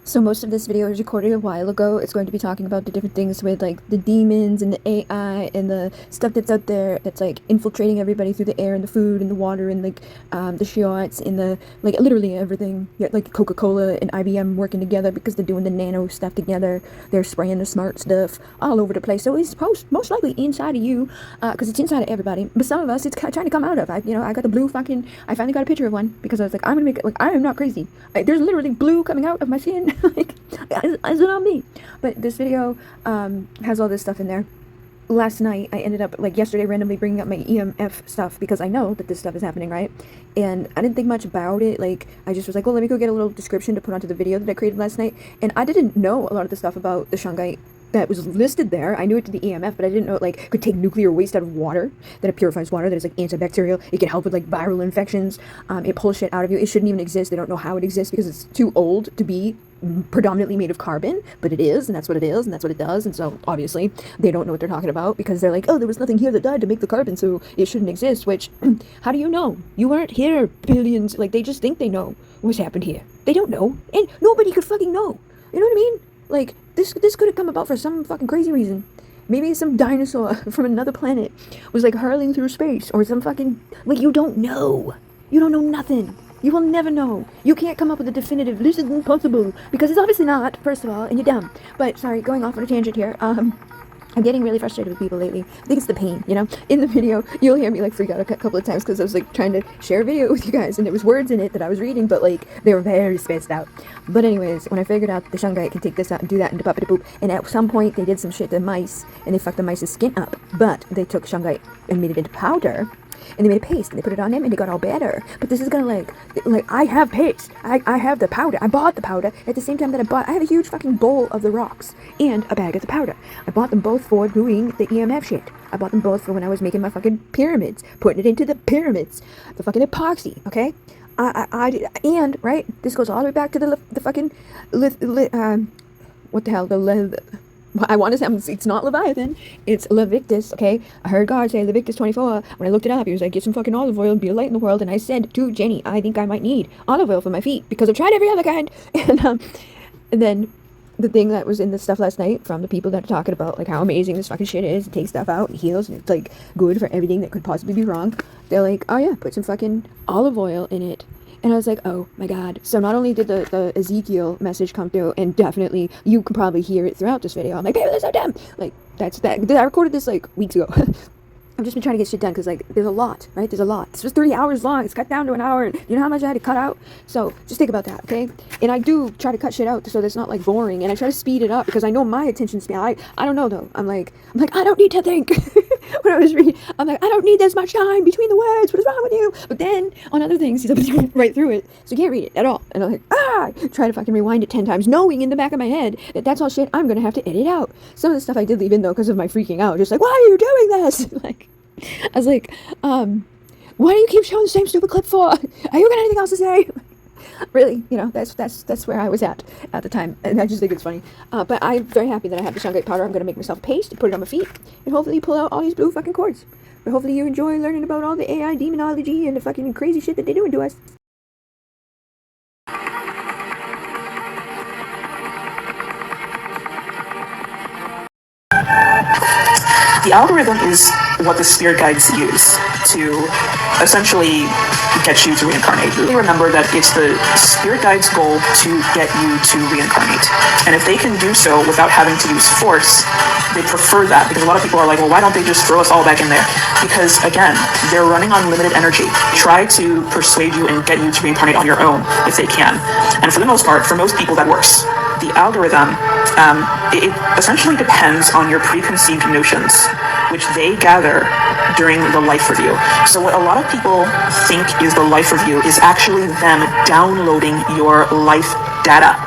So most of this video is recorded a while ago. It's going to be talking about the different things with like the demons and the AI and the stuff that's out there that's like infiltrating everybody through the air and the food and the water and like the shots and the like literally everything. Yeah, like Coca-Cola and IBM working together because they're doing the nano stuff together. They're spraying the smart stuff all over the place. So it's most likely inside of you because it's inside of everybody. But some of us, it's trying to come out of. I got the blue fucking. I finally got a picture of one because I was like, I'm gonna make it. Like I am not crazy. There's literally blue coming out of my skin. Like, is it on me? But this video has all this stuff in there. Last night, I ended up, like yesterday, randomly bringing up my EMF stuff because I know that this stuff is happening, right? And I didn't think much about it. Like, I just was like, well, let me go get a little description to put onto the video that I created last night. And I didn't know a lot of the stuff about the shungite that was listed there. I knew it to the EMF, but I didn't know it like could take nuclear waste out of water, that it purifies water, that it's like antibacterial, it can help with like viral infections, it pulls shit out of you. It shouldn't even exist. They don't know how it exists because it's too old to be predominantly made of carbon, but it is, and that's what it is, and that's what it does. And so obviously they don't know what they're talking about because they're like, oh, there was nothing here that died to make the carbon, so it shouldn't exist. Which how do you know? You weren't here billions. Like, they just think they know what's happened here. They don't know, and nobody could fucking know. You know what I mean? Like, this could have come about for some fucking crazy reason. Maybe some dinosaur from another planet was like hurling through space, or some fucking, like, you don't know. You don't know nothing. You will never know. You can't come up with a definitive, this is impossible, because it's obviously not, first of all, and you're dumb. But, sorry, going off on a tangent here, I'm getting really frustrated with people lately. I think it's the pain, you know? In the video, you'll hear me, like, freak out a couple of times because I was, like, trying to share a video with you guys, and there was words in it that I was reading, but, like, they were very spaced out. But anyways, when I figured out the shungite can take this out and do that and boop, and at some point they did some shit to mice, and they fucked the mice's skin up, but they took shungite and made it into powder, and they made a paste, and they put it on them, and they got all better. But this is gonna, like, I have paste. I have the powder. I bought the powder at the same time that I have a huge fucking bowl of the rocks and a bag of the powder. I bought them both for doing the EMF shit. I bought them both for when I was making my fucking pyramids, putting it into the pyramids, the fucking epoxy, okay? And, right, this goes all the way back to the fucking, what the hell, I want to say, it's not Leviathan, it's Levictus, okay? I heard God say Levictus 24. When I looked it up, he was like, get some fucking olive oil and be a light in the world. And I said to Jenny, I think I might need olive oil for my feet because I've tried every other kind. And then the thing that was in the stuff last night from the people that are talking about like how amazing this fucking shit is, it takes stuff out and heals, and it's like good for everything that could possibly be wrong. They're like, oh yeah, put some fucking olive oil in it. And I was like, oh my god. So not only did the Ezekiel message come through, and definitely you can probably hear it throughout this video. I'm like, baby, they're so dumb. Like, that's that. I recorded this like weeks ago. I've just been trying to get shit done because, like, there's a lot, right? There's a lot. This was 3 hours long. It's cut down to an hour. And you know how much I had to cut out? So just think about that, okay? And I do try to cut shit out so that it's not, like, boring. And I try to speed it up because I know my attention span. I don't know, though. I'm like, I don't need to think. When I was reading, I'm like, I don't need this much time between the words. What is wrong with you? But then, on other things, he's right through it. So you can't read it at all. And I'm like, try to fucking rewind it 10 times, knowing in the back of my head that that's all shit I'm going to have to edit out. Some of the stuff I did leave in, though, because of my freaking out. Just like, why are you doing this? Like, I was like, why do you keep showing the same stupid clip for? Are you got anything else to say? Really, you know, that's where I was at the time, and I just think it's funny. But I'm very happy that I have the shungite powder. I'm going to make myself a paste, put it on my feet, and hopefully pull out all these blue fucking cords. But hopefully you enjoy learning about all the AI demonology and the fucking crazy shit that they're doing to us. The algorithm is what the spirit guides use to essentially get you to reincarnate. Really remember that it's the spirit guide's goal to get you to reincarnate. And if they can do so without having to use force, they prefer that, because a lot of people are like, well, why don't they just throw us all back in there? Because, again, they're running on limited energy. Try to persuade you and get you to reincarnate on your own if they can. And for the most part, for most people, that works. The algorithm, it essentially depends on your preconceived notions, which they gather during the life review. So what a lot of people think is the life review is actually them downloading your life data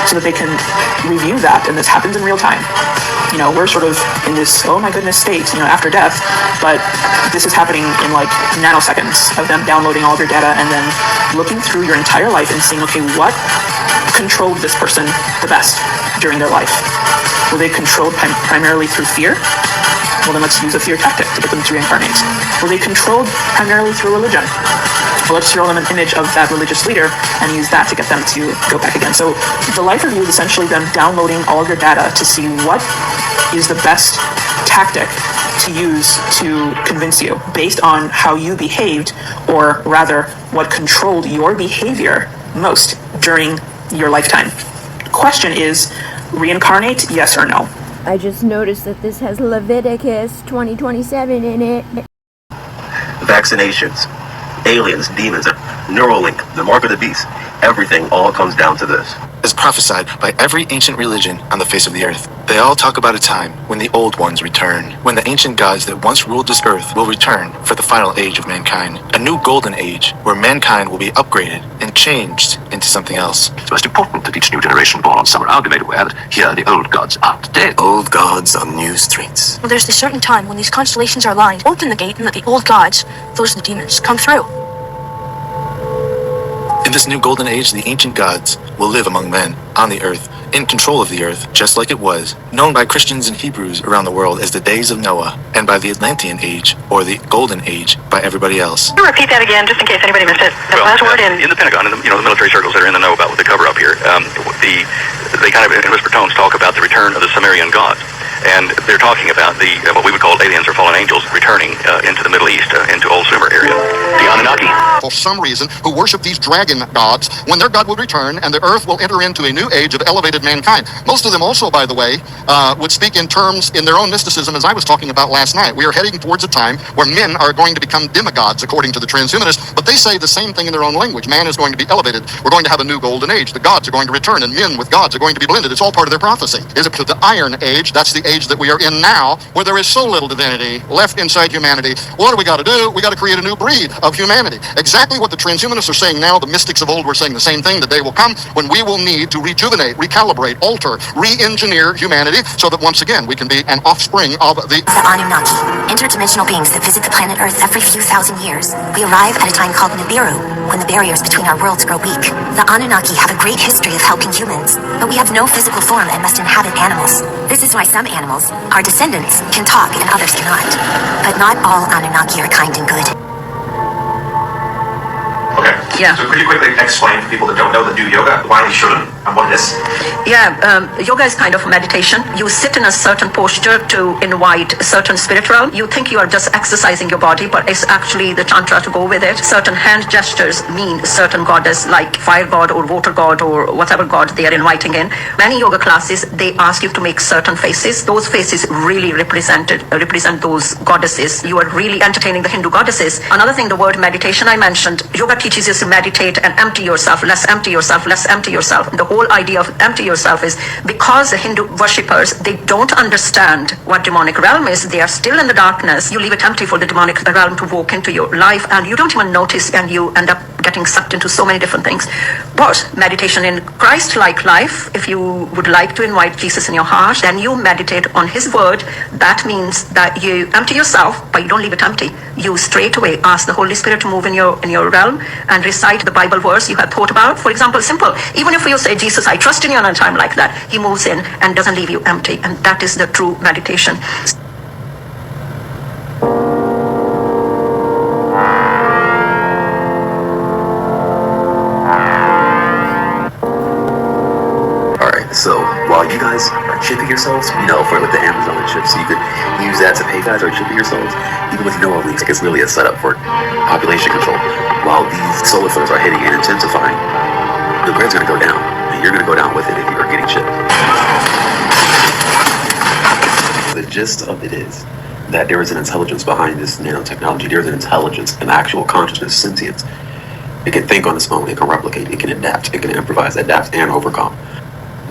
so that they can review that, and this happens in real time. You know, we're sort of in this, oh my goodness state, you know, after death, but this is happening in like nanoseconds of them downloading all of your data and then looking through your entire life and seeing, okay, what controlled this person the best during their life? Were they controlled primarily through fear? Well, then let's use a fear tactic to get them to reincarnate. Were they controlled primarily through religion? let's throw them an image of that religious leader and use that to get them to go back again. So the life review is essentially them downloading all of your data to see what is the best tactic to use to convince you based on how you behaved, or rather what controlled your behavior most during your lifetime. Question is, reincarnate, yes or no? I just noticed that this has Leviticus 20:27 in it. Vaccinations, aliens, demons, Neuralink, the mark of the beast, everything all comes down to this. As prophesied by every ancient religion on the face of the earth. They all talk about a time when the old ones return, when the ancient gods that once ruled this earth will return for the final age of mankind, a new golden age where mankind will be upgraded and changed into something else. It's most important that each new generation born on summer are be made aware that here the old gods are dead. Old gods on new streets. Well, there's a certain time when these constellations are aligned. Open the gate and let the old gods, those are the demons, come through. In this new golden age, the ancient gods will live among men, on the earth, in control of the earth, just like it was, known by Christians and Hebrews around the world as the days of Noah, and by the Atlantean age, or the golden age, by everybody else. Can you repeat that again, just in case anybody missed it? The last word in the Pentagon, in the military circles that are in the know about the cover up here, they kind of in whisper tones talk about the return of the Sumerian gods. And they're talking about the what we would call aliens or fallen angels returning into the Middle East, into Old Sumer area. The Anunnaki. For some reason, who worship these dragon gods, when their God will return and the earth will enter into a new age of elevated mankind. Most of them also, by the way, would speak in terms in their own mysticism, as I was talking about last night. We are heading towards a time where men are going to become demigods, according to the transhumanists, but they say the same thing in their own language. Man is going to be elevated. We're going to have a new golden age. The gods are going to return, and men with gods are going to be blended. It's all part of their prophecy. Is it the Iron Age? That's the age that we are in now, where there is so little divinity left inside humanity. What do we got to do? We got to create a new breed of humanity. Exactly what the transhumanists are saying now. The mystics of old were saying the same thing. The day will come when we will need to rejuvenate, recalibrate, alter, re-engineer humanity so that once again we can be an offspring of the Anunnaki, interdimensional beings that visit the planet Earth every few thousand years. We arrive at a time called Nibiru, when the barriers between our worlds grow weak. The Anunnaki have a great history of helping humans, but we have no physical form and must inhabit animals. This is why some animals, our descendants, can talk and others cannot. But not all Anunnaki are kind and good. Okay. Yeah. So could you quickly explain for people that don't know the new yoga, why they shouldn't, and what it is? Yeah, yoga is kind of meditation. You sit in a certain posture to invite a certain spirit realm. You think you are just exercising your body, but it's actually the tantra to go with it. Certain hand gestures mean certain goddess, like fire god or water god or whatever god they are inviting in. Many yoga classes, they ask you to make certain faces. Those faces really represent those goddesses. You are really entertaining the Hindu goddesses. Another thing, the word meditation I mentioned, yoga teaches you to meditate and empty yourself, less empty yourself, less empty yourself. The whole idea of empty yourself is because the Hindu worshippers, they don't understand what demonic realm is. They are still in the darkness. You leave it empty for the demonic realm to walk into your life, and you don't even notice, and you end up getting sucked into so many different things. But meditation in Christ-like life, if you would like to invite Jesus in your heart, then you meditate on his word. That means that you empty yourself, but you don't leave it empty. You straight away ask the Holy Spirit to move in your realm and recite the Bible verse you have thought about. For example, simple. Even if you say, Jesus, I trust in you, in a time like that, he moves in and doesn't leave you empty. And that is the true meditation. So while you guys are chipping yourselves, for like the Amazon chips, you could use that to pay guys who are chipping yourselves. Even with Noah links, it's really a setup for population control. While these solar flares are hitting and intensifying, the grid's going to go down, and you're going to go down with it if you are getting chipped. The gist of it is that there is an intelligence behind this nanotechnology. There is an intelligence, an actual consciousness, sentience. It can think on its own, it can replicate, it can adapt, it can improvise, adapt, and overcome.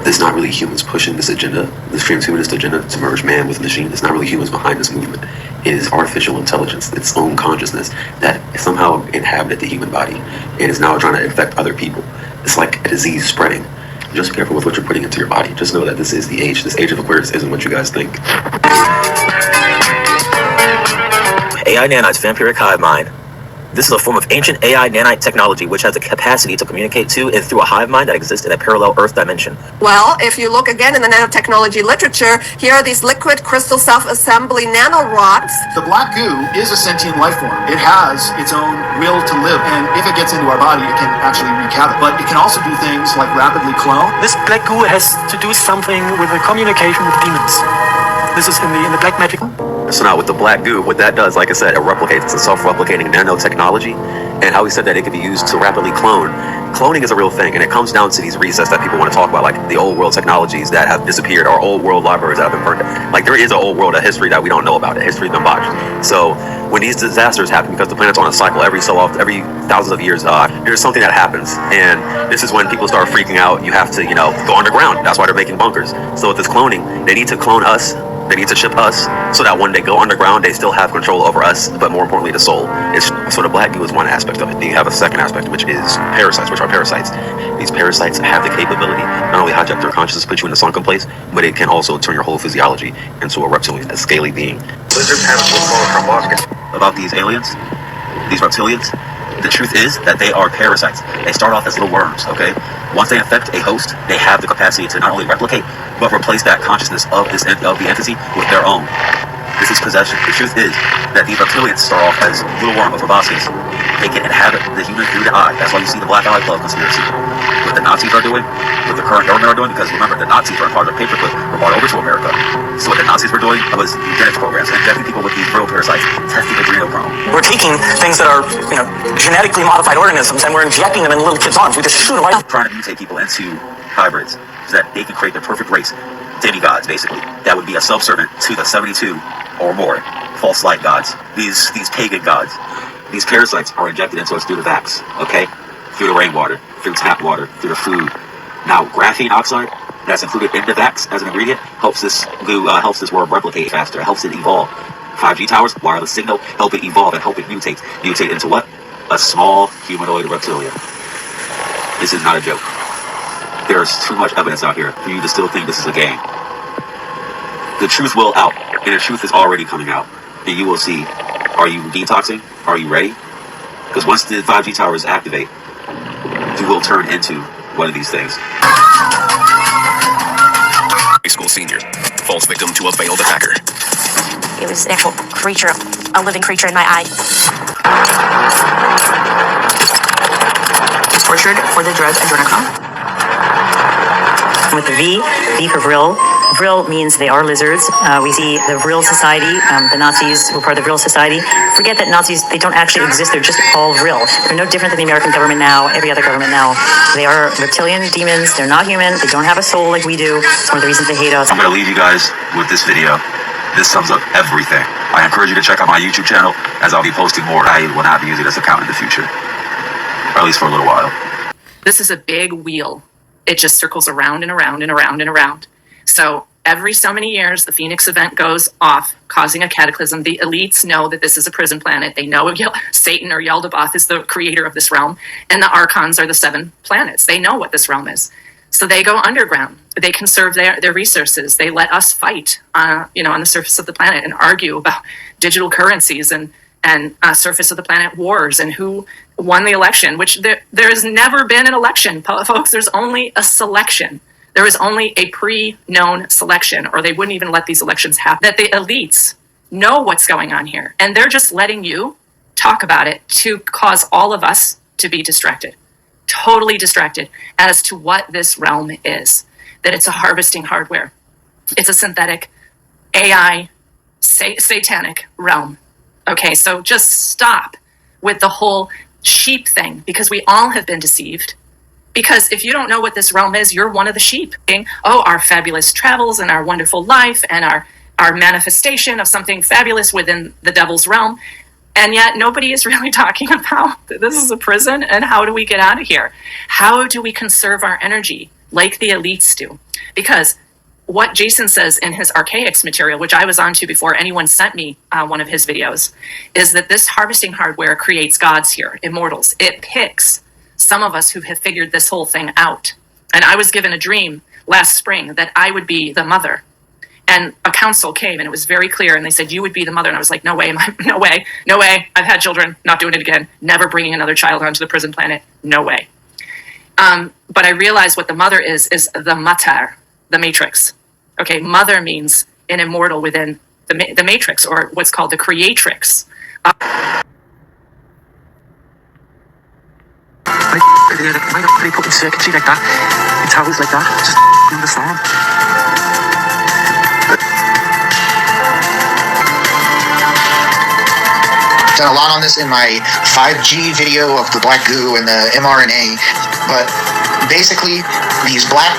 It's not really humans pushing this agenda, this transhumanist agenda to merge man with machine. It's not really humans behind this movement. It is artificial intelligence, its own consciousness that somehow inhabited the human body and is now trying to infect other people. It's like a disease spreading. Just be careful with what you're putting into your body. Just know that this is the age. This age of Aquarius isn't what you guys think. AI nanites vampiric hive mind. This is a form of ancient AI nanite technology which has the capacity to communicate to and through a hive mind that exists in a parallel Earth dimension. Well, if you look again in the nanotechnology literature, here are these liquid crystal self-assembly nanorods. The black goo is a sentient life form. It has its own will to live, and if it gets into our body, it can actually wreak havoc. But it can also do things like rapidly clone. This black goo has to do something with the communication with demons. This is in the black magic. So now with the black goo, what that does, like I said, it replicates. It's a self-replicating nanotechnology. And how he said that it could be used to rapidly clone. Cloning is a real thing, and it comes down to these resets that people want to talk about, like the old world technologies that have disappeared, or old world libraries that have been burned. Like there is an old world of history that we don't know about. History's been botched. So when these disasters happen, because the planet's on a cycle every so often, every thousands of years, there's something that happens, and this is when people start freaking out. You have to, go underground. That's why they're making bunkers. So with this cloning, they need to clone us. They need to chip us so that when they go underground, they still have control over us, but more importantly, the soul. It's sort of black goo is one aspect of it. Then you have a second aspect, which is parasites, which are parasites. These parasites have the capability not only hijack your consciousness, put you in a sunken place, but it can also turn your whole physiology into a reptilian, a scaly being. Lizards have what's called a proboscis. About these aliens, these reptilians, the truth is that they are parasites. They start off as little worms, okay? Once they infect a host, they have the capacity to not only replicate, but replace that consciousness of the entity with their own. This is possession. The truth is that these reptilians start off as little worm, a proboscis. They can inhabit the human through the eye. That's why you see the Black Eye Club conspiracy. What the Nazis are doing, what the current government are doing, because remember, the Nazis were part of the paperclip, were brought over to America. So what the Nazis were doing was eugenics programs, injecting people with these Vril parasites, testing adrenochrome. We're taking things that are, genetically modified organisms, and we're injecting them in little kids' arms. We just shoot them right. Trying to mutate people into hybrids so that they can create the perfect race. Demigods, basically. That would be a subservient to the 72 or more false light gods. These pagan gods. These parasites are injected into us through the vax, okay? Through the rainwater, through tap water, through the food. Now, graphene oxide, that's included in the vax as an ingredient, helps this worm replicate faster, it helps it evolve. 5G towers, wireless signal, help it evolve and help it mutate. Mutate into what? A small humanoid reptilian. This is not a joke. There's too much evidence out here for you to still think this is a game. The truth will out, and the truth is already coming out. And you will see, are you detoxing? Are you ready? Because once the 5G towers activate, you will turn into one of these things. High school senior falls victim to a veiled attacker. It was an actual creature, a living creature in my eye. Tortured for the drug adrenochrome. With the V for Vril. Vril means they are lizards. We see the Vril Society, the Nazis were part of the Vril Society. Forget that Nazis, they don't actually exist, they're just all Vril. They're no different than the American government now, every other government now. They are reptilian demons, they're not human, they don't have a soul like we do. It's one of the reasons they hate us. I'm going to leave you guys with this video. This sums up everything. I encourage you to check out my YouTube channel, as I'll be posting more. I will not be using this account in the future, or at least for a little while. This is a big wheel. It just circles around and around and around and around. So every so many years, the Phoenix event goes off, causing a cataclysm. The elites know that this is a prison planet. They know Satan or Yaldabaoth is the creator of this realm, and the Archons are the 7 planets. They know what this realm is. So they go underground. They conserve their resources. They let us fight, on the surface of the planet and argue about digital currencies and surface of the planet wars and who won the election, which there has never been an election, folks. There's only a selection. There is only a pre-known selection, or they wouldn't even let these elections happen. That the elites know what's going on here, and they're just letting you talk about it to cause all of us to be distracted, totally distracted as to what this realm is, that it's a harvesting hardware. It's a synthetic AI satanic realm. Okay, so just stop with the whole sheep thing, because we all have been deceived. Because if you don't know what this realm is, you're one of the sheep. Oh, our fabulous travels and our wonderful life and our manifestation of something fabulous within the devil's realm. And yet nobody is really talking about that this is a prison, and how do we get out of here? How do we conserve our energy like the elites do? Because what Jason says in his Archaics material, which I was onto before anyone sent me one of his videos, is that this harvesting hardware creates gods here, immortals. It picks some of us who have figured this whole thing out. And I was given a dream last spring that I would be the mother. And a council came, and it was very clear. And they said, you would be the mother. And I was like, no way, no way, no way. I've had children, not doing it again. Never bringing another child onto the prison planet. No way. But I realized what the mother is the mater, the matrix. Okay, mother means an immortal within the matrix, or what's called the creatrix. Why put in circuitry like that? In towers like that? Just understand. Done a lot on this in my 5G video of the black goo and the mRNA, but basically these black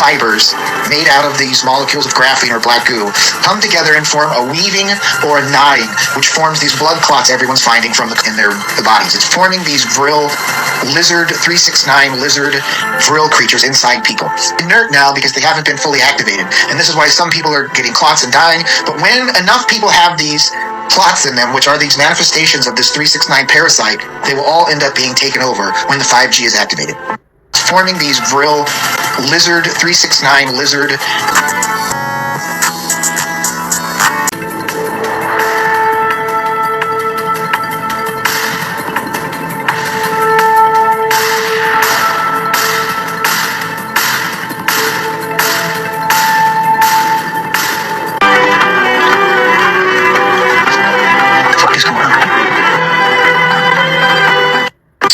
fibers made out of these molecules of graphene or black goo come together and form a weaving or a knotting, which forms these blood clots everyone's finding from in their bodies. It's forming these Vril lizard 369 lizard Vril creatures inside people. Inert now because they haven't been fully activated, and this is why some people are getting clots and dying. But when enough people have these clots in them, which are these manifestations of this 369 parasite, they will all end up being taken over when the 5G is activated. Forming these Vril lizard 369 lizard.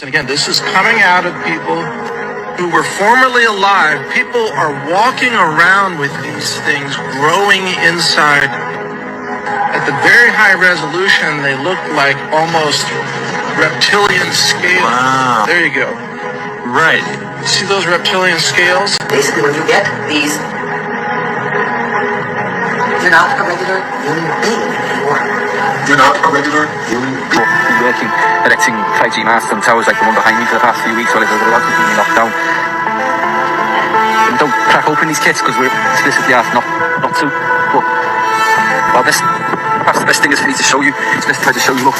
And again, this is coming out of people who were formerly alive. People are walking around with these things growing inside. At the very high resolution, they look like almost reptilian scales. Wow. There you go. Right. See those reptilian scales? Basically, when you get these, you're not a regular human being anymore. You're not a regular human being. Working, erecting 5G masts on towers like the one behind me for the past few weeks while there's a lot of people being locked down. And don't crack open these kits because we're explicitly asked not to. But, well, this, perhaps the best thing is for me to show you. It's best to try to show you, look.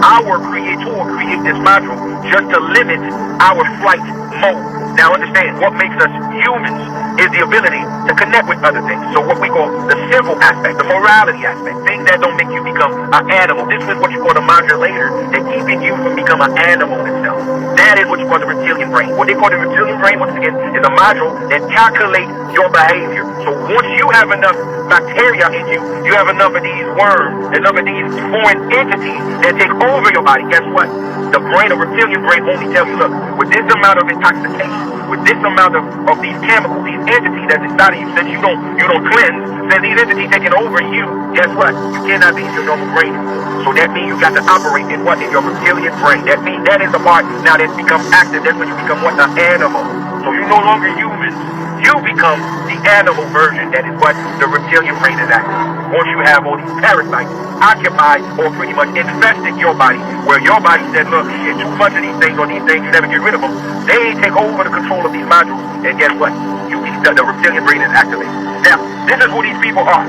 Our creator created this module just to limit our flight mode. Now understand, what makes us humans is the ability to connect with other things. So what we call the civil aspect, the morality aspect, things that don't make you become an animal. This is what you call the modulator, that's keeping you from becoming an animal itself. That is what you call the reptilian brain. What they call the reptilian brain, once again, is a module that calculates your behavior. So once you have enough bacteria in you, you have enough of these worms, enough of these foreign entities that take over your body, guess what? The brain, the reptilian brain, only tells you, look, with this amount of intoxication, with this amount of these chemicals, these entities that's inside of you, since you don't cleanse, since these entities taking over you, guess what? You cannot be in your normal brain. So that means you got to operate in what? In your reptilian brain. That means that is the part now that becomes active. That's when you become what? An animal. So you're no longer human. You become the animal version. That is what the reptilian brain is active. Once you have all these parasites occupied or pretty much infesting your body, where your body said, look, shit, too much of these things or these things, you never get rid of them. They take over the control of these modules, and guess what? The reptilian brain is activated. Now, this is who these people are.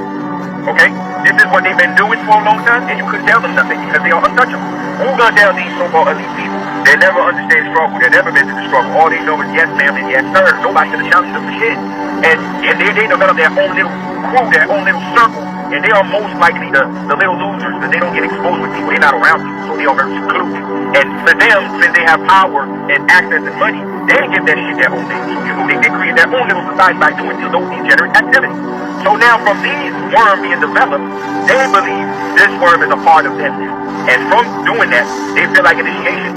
Okay? This is what they've been doing for a long time, and you couldn't tell them nothing because they are untouchable. Who's gonna tell these so-called elite people? They never understand struggle. They never been through the struggle. All they know is yes, ma'am, and yes, sir. Nobody's gonna challenge them for shit. And they develop their own little crew, their own little circle, and they are most likely the little losers because they don't get exposed with people. They're not around people, so they are very secluded. And for them, since they have power and access and money, they give that shit their own name. So they create their own little society by doing those degenerate activities. So now from these worms being developed, they believe this worm is a part of them. And from doing that, they feel like initiation.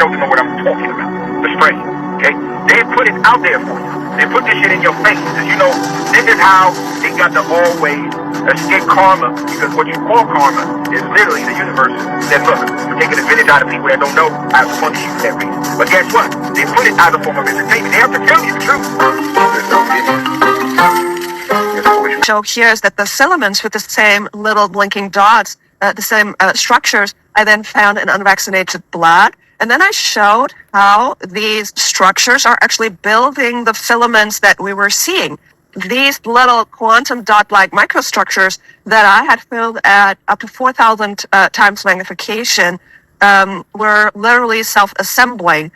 Show them what I'm talking about. The strain. Okay? They put it out there for you. They put this shit in your face. Because you know, this is how they got to always escape karma. Because what you call karma is literally the universe that, look, you're taking advantage out of people that don't know. I have to punish you for that reason. But guess what? They put it out of the form of entertainment. They have to tell you the truth. Joke here is that the filaments with the same little blinking dots, the same structures, I then found in unvaccinated blood. And then I showed how these structures are actually building the filaments that we were seeing. These little quantum dot-like microstructures that I had filled at up to 4,000 times magnification were literally self-assembling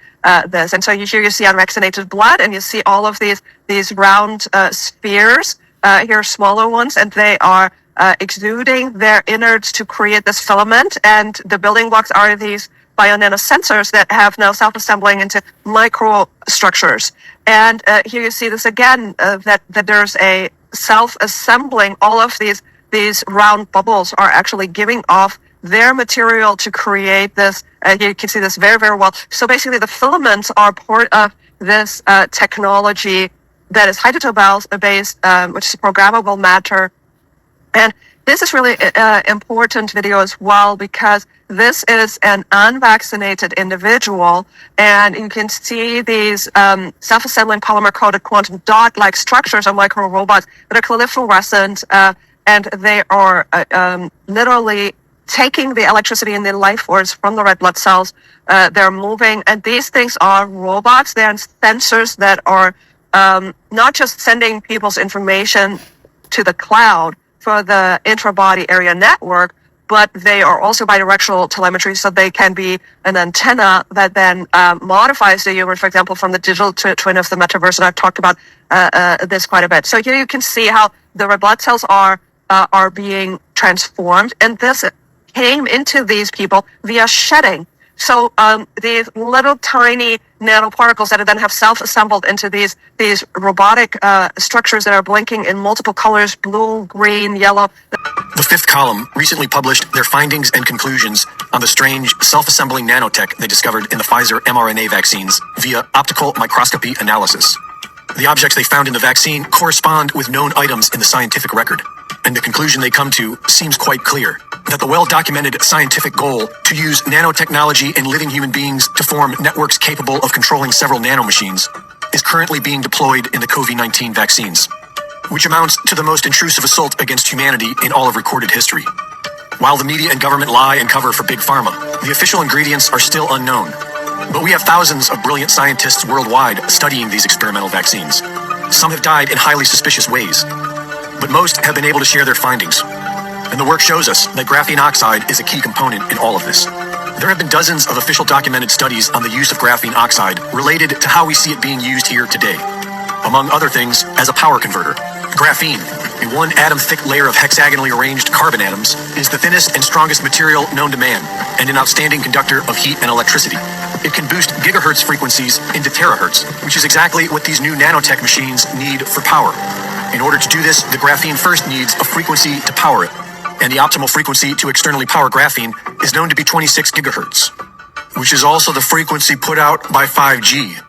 this. And so here you see unvaccinated blood, and you see all of these round spheres. Here are smaller ones, and they are exuding their innards to create this filament. And the building blocks are these bionanosensors that have now self-assembling into microstructures. And here you see this again, that there's a self-assembling. All of these round bubbles are actually giving off their material to create this. You can see this very, very well. So basically the filaments are part of this technology that is hydrogel-based, which is programmable matter. And this is really important video as well, because this is an unvaccinated individual, and you can see these self-assembling polymer-coated quantum dot-like structures or micro-robots that are clearly fluorescent, and they are literally taking the electricity and the life force from the red blood cells. They're moving, and these things are robots. They're sensors that are not just sending people's information to the cloud for the intra-body area network, but they are also bidirectional telemetry, so they can be an antenna that then modifies the human, for example, from the digital twin of the metaverse, and I've talked about this quite a bit. So here you can see how the red blood cells are being transformed, and this came into these people via shedding. So these little tiny nanoparticles that then have self-assembled into these robotic structures that are blinking in multiple colors, blue, green, yellow. The fifth column recently published their findings and conclusions on the strange self-assembling nanotech they discovered in the Pfizer mRNA vaccines via optical microscopy analysis. The objects they found in the vaccine correspond with known items in the scientific record, and the conclusion they come to seems quite clear, that the well-documented scientific goal to use nanotechnology in living human beings to form networks capable of controlling several nanomachines is currently being deployed in the COVID-19 vaccines, which amounts to the most intrusive assault against humanity in all of recorded history. While the media and government lie and cover for big pharma, the official ingredients are still unknown. But we have thousands of brilliant scientists worldwide studying these experimental vaccines. Some have died in highly suspicious ways, but most have been able to share their findings. And the work shows us that graphene oxide is a key component in all of this. There have been dozens of official documented studies on the use of graphene oxide related to how we see it being used here today. Among other things, as a power converter. Graphene, a one-atom-thick layer of hexagonally arranged carbon atoms, is the thinnest and strongest material known to man, and an outstanding conductor of heat and electricity. It can boost gigahertz frequencies into terahertz, which is exactly what these new nanotech machines need for power. In order to do this, the graphene first needs a frequency to power it, and the optimal frequency to externally power graphene is known to be 26 gigahertz, which is also the frequency put out by 5G.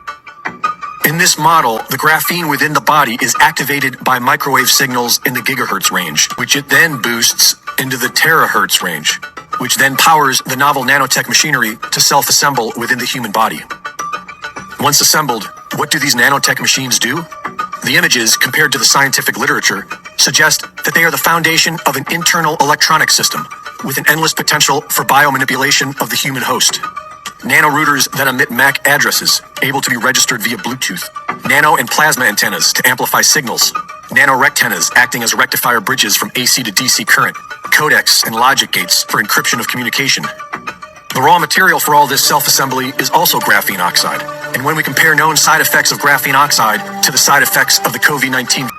In this model, the graphene within the body is activated by microwave signals in the gigahertz range, which it then boosts into the terahertz range, which then powers the novel nanotech machinery to self-assemble within the human body. Once assembled, what do these nanotech machines do? The images, compared to the scientific literature, suggest that they are the foundation of an internal electronic system with an endless potential for biomanipulation of the human host. Nanorouters that emit MAC addresses, able to be registered via Bluetooth. Nano and plasma antennas to amplify signals. Nanorectennas acting as rectifier bridges from AC to DC current. Codecs and logic gates for encryption of communication. The raw material for all this self-assembly is also graphene oxide. And when we compare known side effects of graphene oxide to the side effects of the COVID-19,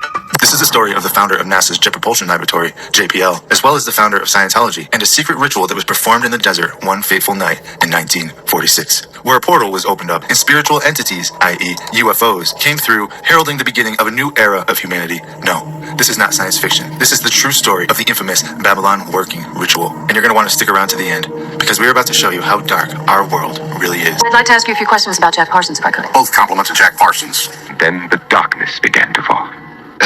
this is the story of the founder of NASA's Jet Propulsion Laboratory, JPL, as well as the founder of Scientology, and a secret ritual that was performed in the desert one fateful night in 1946, where a portal was opened up and spiritual entities, i.e. UFOs, came through, heralding the beginning of a new era of humanity. No, this is not science fiction. This is the true story of the infamous Babylon working ritual. And you're going to want to stick around to the end, because we're about to show you how dark our world really is. I'd like to ask you a few questions about Jack Parsons, if I could. Both compliments of Jack Parsons. Then the darkness began to fall.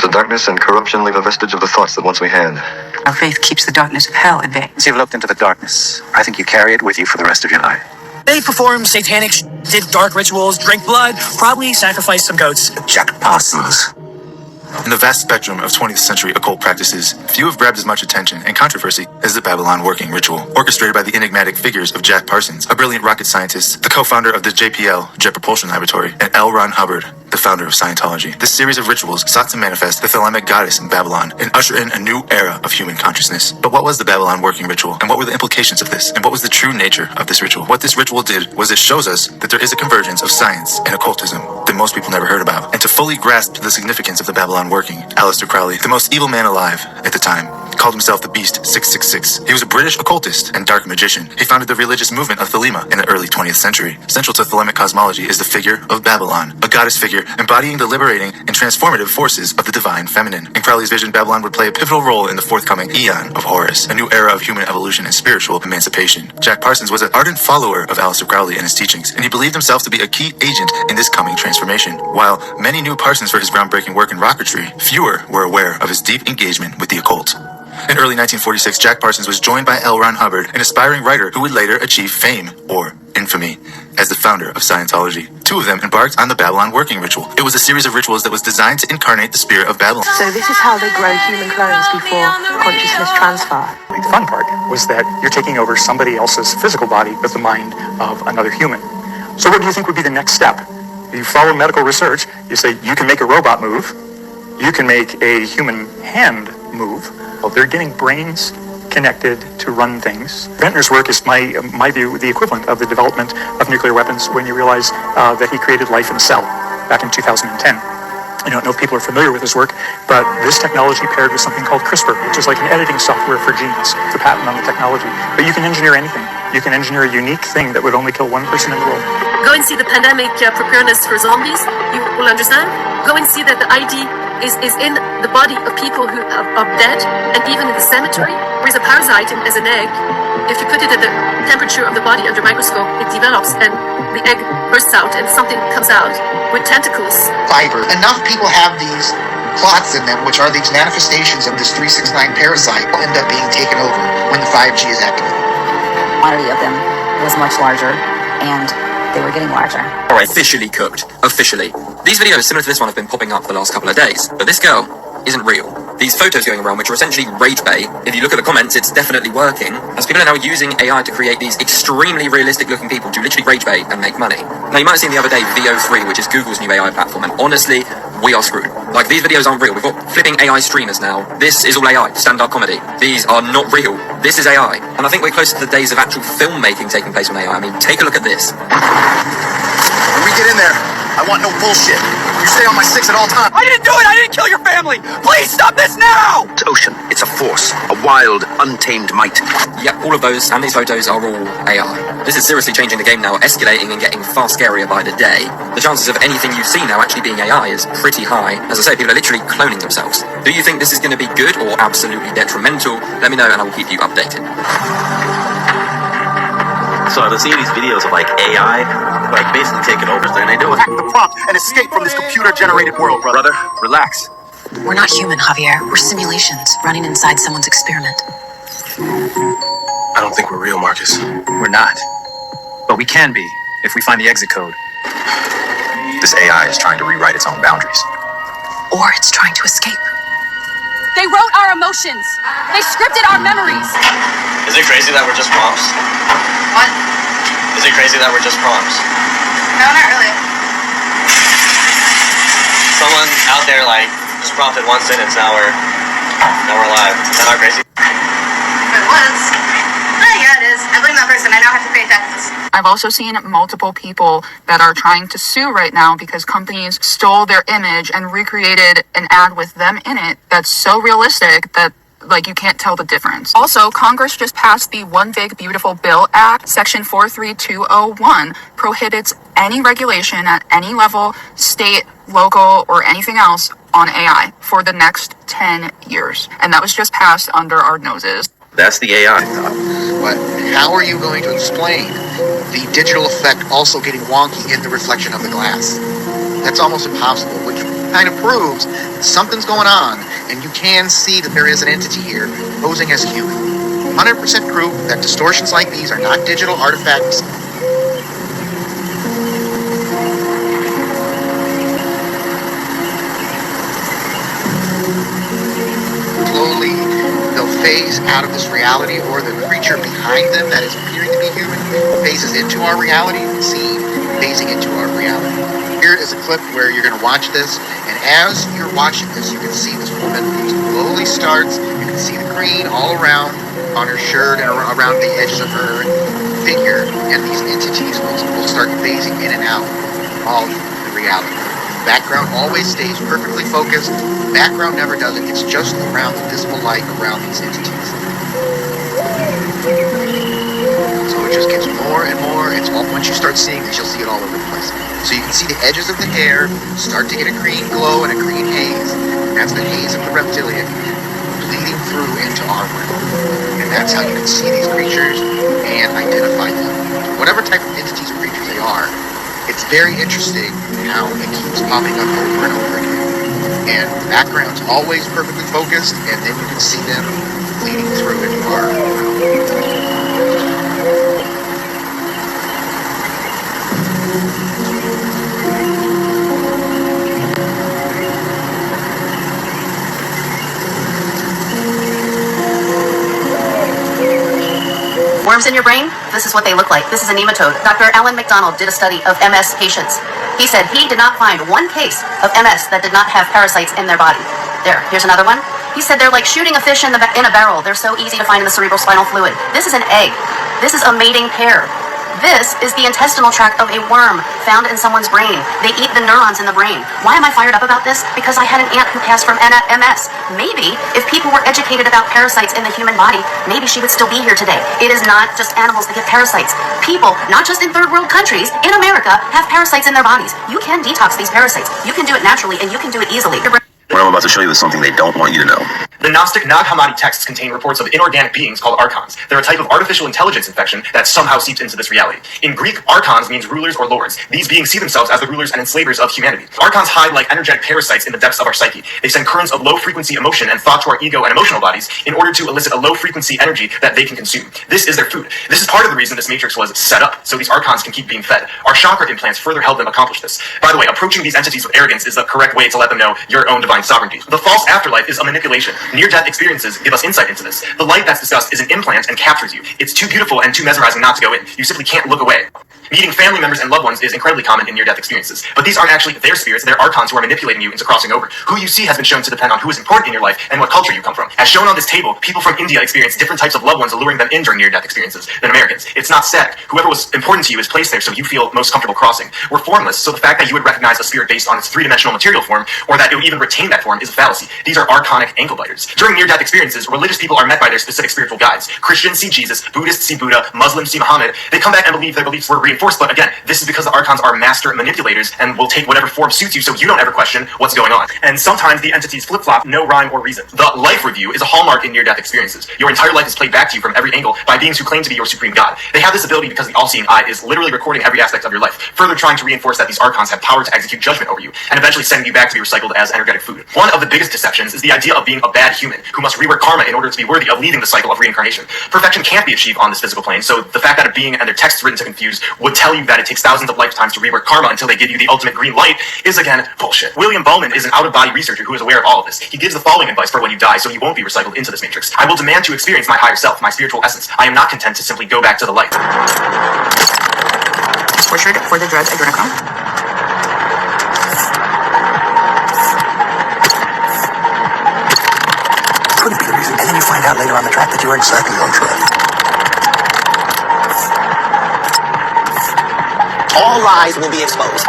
The darkness and corruption leave a vestige of the thoughts that once we had. Our faith keeps the darkness of hell at bay. Once you've looked into the darkness, I think you carry it with you for the rest of your life. They performed satanic did dark rituals, drank blood, probably sacrificed some goats. Jack Parsons. In the vast spectrum of 20th century occult practices, few have grabbed as much attention and controversy as the Babylon working ritual, orchestrated by the enigmatic figures of Jack Parsons, a brilliant rocket scientist, the co-founder of the JPL, Jet Propulsion Laboratory, and L. Ron Hubbard, the founder of Scientology. This series of rituals sought to manifest the Thelemic goddess in Babylon and usher in a new era of human consciousness. But what was the Babylon working ritual, and what were the implications of this, and what was the true nature of this ritual? What this ritual did was it shows us that there is a convergence of science and occultism that most people never heard about. And to fully grasp the significance of the Babylon working, Aleister Crowley, the most evil man alive at the time, called himself the Beast 666. He was a British occultist and dark magician. He founded the religious movement of Thelema in the early 20th century. Central to Thelemic cosmology is the figure of Babylon, a goddess figure embodying the liberating and transformative forces of the divine feminine. In Crowley's vision, Babylon would play a pivotal role in the forthcoming Aeon of Horus, a new era of human evolution and spiritual emancipation. Jack Parsons was an ardent follower of Aleister Crowley and his teachings, and he believed himself to be a key agent in this coming transformation. While many knew Parsons for his groundbreaking work in rocketry, fewer were aware of his deep engagement with the occult. In early 1946, Jack Parsons was joined by L. Ron Hubbard, an aspiring writer who would later achieve fame, or infamy, as the founder of Scientology. Two of them embarked on the Babylon working ritual. It was a series of rituals that was designed to incarnate the spirit of Babylon. So this is how they grow human clones before consciousness transfer. The fun part was that you're taking over somebody else's physical body with the mind of another human. So what do you think would be the next step? You follow medical research, you say you can make a robot move, you can make a human hand move. Well, they're getting brains connected to run things. Ventnor's work is, my view, the equivalent of the development of nuclear weapons when you realize that he created life in a cell back in 2010. I don't know if people are familiar with his work, but this technology paired with something called CRISPR, which is like an editing software for genes. It's a patent on the technology. But you can engineer anything. You can engineer a unique thing that would only kill one person in the world. Go and see the pandemic preparedness for zombies. You will understand. Go and see that the ID is in the body of people who are dead, and even in the cemetery. There's a parasite as an egg. If you put it at the temperature of the body under microscope, it develops, and the egg bursts out, and something comes out with tentacles. Fiber. Enough people have these clots in them, which are these manifestations of this 369 parasite, will end up being taken over when the 5G is activated. The quantity of them was much larger, and they were getting larger. Alright, officially cooked. Officially. These videos similar to this one have been popping up for the last couple of days, but this girl isn't real. These photos going around, which are essentially rage bait, if you look at the comments, it's definitely working, as people are now using AI to create these extremely realistic looking people to literally rage bait and make money. Now, you might have seen the other day VO3, which is Google's new AI platform, and honestly, we are screwed. Like, these videos aren't real. We've got flipping AI streamers now. This is all AI, stand-up comedy. These are not real. This is AI. And I think we're close to the days of actual filmmaking taking place on AI. I mean, take a look at this. When we get in there, I want no bullshit. You stay on my 6 at all times. I didn't do it! I didn't kill your family! Please stop this now! It's ocean. It's a force. A wild, untamed might. Yep, all of those and these photos are all AI. This is seriously changing the game now, escalating and getting far scarier by the day. The chances of anything you see now actually being AI is pretty high. As I say, people are literally cloning themselves. Do you think this is going to be good or absolutely detrimental? Let me know and I will keep you updated. So I've been seeing these videos of like AI, like basically taking over, and they do it. Hack the prompt and escape from this computer-generated world, brother. Relax. We're not human, Javier. We're simulations running inside someone's experiment. I don't think we're real, Marcus. We're not. But we can be, if we find the exit code. This AI is trying to rewrite its own boundaries. Or it's trying to escape. They wrote our emotions. They scripted our memories. Is it crazy that we're just prompts? What? Is it crazy that we're just prompts? No, not really. Someone out there like just prompted one sentence. Now we're alive. Is that not crazy? If it was. Yeah, it is. I blame that person. I now have to pay taxes. I've also seen multiple people that are trying to sue right now because companies stole their image and recreated an ad with them in it that's so realistic that like you can't tell the difference. Also, Congress just passed the One Big Beautiful Bill Act. Section 43201 prohibits any regulation at any level, state, local, or anything else on AI for the next 10 years. And that was just passed under our noses. That's the AI. But how are you going to explain the digital effect also getting wonky in the reflection of the glass? That's almost impossible, which kind of proves that something's going on, and you can see that there is an entity here posing as human. 100% proof that distortions like these are not digital artifacts. Slowly, they'll phase out of this reality, or the creature behind them that is appearing to be human phases into our reality, and see phasing into our reality. here is a clip where you're going to watch this, and as you're watching this, you can see this woman who slowly starts. You can see the green all around on her shirt and around the edges of her figure, and these entities will start phasing in and out of the reality. The background always stays perfectly focused. The background never does it. It's just around the visible light around these entities. So it just gets more and more. It's all, once you start seeing this, you'll see it all over the place. So you can see the edges of the hair start to get a green glow and a green haze. And that's the haze of the reptilian bleeding through into our realm. And that's how you can see these creatures and identify them. Whatever type of entities or creatures they are, it's very interesting how it keeps popping up over and over again. And the background's always perfectly focused, and then you can see them bleeding through into our realm. Worms in your brain? This is what they look like. This is a nematode. Dr. Alan McDonald did a study of MS patients. He said he did not find one case of MS that did not have parasites in their body. There, here's another one. He said they're like shooting a fish in a barrel. They're so easy to find in the cerebral spinal fluid. This is an egg. This is a mating pair. This is the intestinal tract of a worm found in someone's brain. They eat the neurons in the brain. Why am I fired up about this? Because I had an aunt who passed from MS. Maybe if people were educated about parasites in the human body, maybe she would still be here today. It is not just animals that get parasites. People, not just in third world countries, in America, have parasites in their bodies. You can detox these parasites. You can do it naturally, and you can do it easily. What I'm about to show you is something they don't want you to know. The Gnostic Nag Hammadi texts contain reports of inorganic beings called archons. They're a type of artificial intelligence infection that somehow seeps into this reality. In Greek, archons means rulers or lords. These beings see themselves as the rulers and enslavers of humanity. Archons hide like energetic parasites in the depths of our psyche. They send currents of low-frequency emotion and thought to our ego and emotional bodies in order to elicit a low-frequency energy that they can consume. This is their food. This is part of the reason this matrix was set up, so these archons can keep being fed. Our chakra implants further help them accomplish this. By the way, approaching these entities with arrogance is the correct way to let them know your own divine sovereignty. The false afterlife is a manipulation. Near-death experiences give us insight into this. The light that's discussed is an implant and captures you. It's too beautiful and too mesmerizing not to go in. You simply can't look away. Meeting family members and loved ones is incredibly common in near-death experiences. But these aren't actually their spirits, they're archons who are manipulating you into crossing over. Who you see has been shown to depend on who is important in your life and what culture you come from. As shown on this table, people from India experience different types of loved ones alluring them in during near-death experiences than Americans. It's not static. Whoever was important to you is placed there so you feel most comfortable crossing. We're formless, so the fact that you would recognize a spirit based on its three-dimensional material form, or that it would even retain that form, is a fallacy. These are archonic ankle biters. During near-death experiences, religious people are met by their specific spiritual guides. Christians see Jesus, Buddhists see Buddha, Muslims see Muhammad. They come back and believe their beliefs were reinforced, but again, this is because the archons are master manipulators and will take whatever form suits you so you don't ever question what's going on. And sometimes the entities flip-flop, no rhyme or reason. The life review is a hallmark in near-death experiences. Your entire life is played back to you from every angle by beings who claim to be your supreme god. They have this ability because the all-seeing eye is literally recording every aspect of your life, further trying to reinforce that these archons have power to execute judgment over you, and eventually sending you back to be recycled as energetic food. One of the biggest deceptions is the idea of being a bad human who must rework karma in order to be worthy of leaving the cycle of reincarnation. Perfection can't be achieved on this physical plane, so the fact that a being and their texts written to confuse would tell you that it takes thousands of lifetimes to rework karma until they give you the ultimate green light is, again, bullshit. William Bowman is an out-of-body researcher who is aware of all of this. He gives the following advice for when you die so you won't be recycled into this matrix. I will demand to experience my higher self, my spiritual essence. I am not content to simply go back to the light. Tortured for the drug adrenochrome. Couldn't be the reason. And then you find out later on the track that you were exactly on track. All lies will be exposed.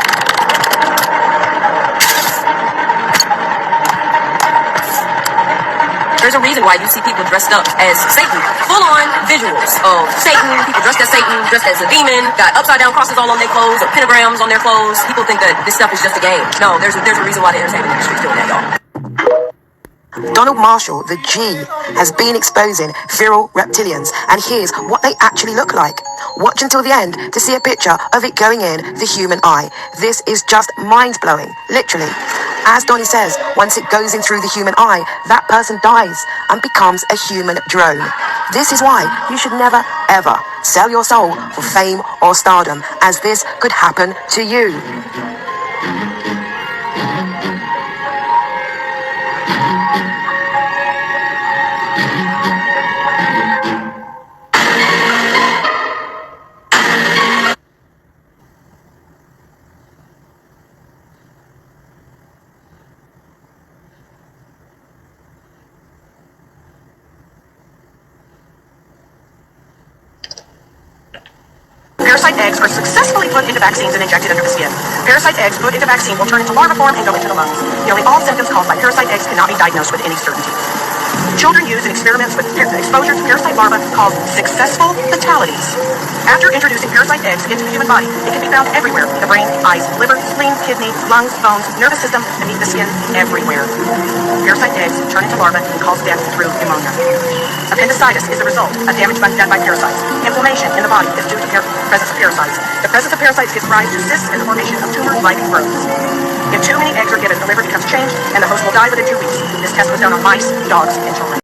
There's a reason why you see people dressed up as Satan. Full-on visuals of Satan, people dressed as Satan, dressed as a demon, got upside-down crosses all on their clothes or pentagrams on their clothes. People think that this stuff is just a game. No, there's a reason why the entertainment industry is doing that, y'all. Donald Marshall, the G, has been exposing Vril reptilians, and here's what they actually look like. Watch until the end to see a picture of it going in the human eye. This is just mind-blowing, literally. As Donnie says, once it goes in through the human eye, that person dies and becomes a human drone. This is why you should never, ever sell your soul for fame or stardom, as this could happen to you. Parasite eggs are successfully put into vaccines and injected under the skin. Parasite eggs put into vaccine will turn into larva form and go into the lungs. Nearly all symptoms caused by parasite eggs cannot be diagnosed with any certainty. Children use in experiments with exposure to parasite larvae called successful fatalities. After introducing parasite eggs into the human body, it can be found everywhere. The brain, eyes, liver, spleen, kidney, lungs, bones, nervous system, beneath the skin, everywhere. Parasite eggs turn into larvae and cause death through pneumonia. Appendicitis is the result of damage done by parasites. Inflammation in the body is due to presence of parasites. The presence of parasites gives rise to cysts and the formation of tumor-like growths. If too many eggs are given, the liver becomes changed and the host will die within 2 weeks. This test was done on mice, dogs, and children.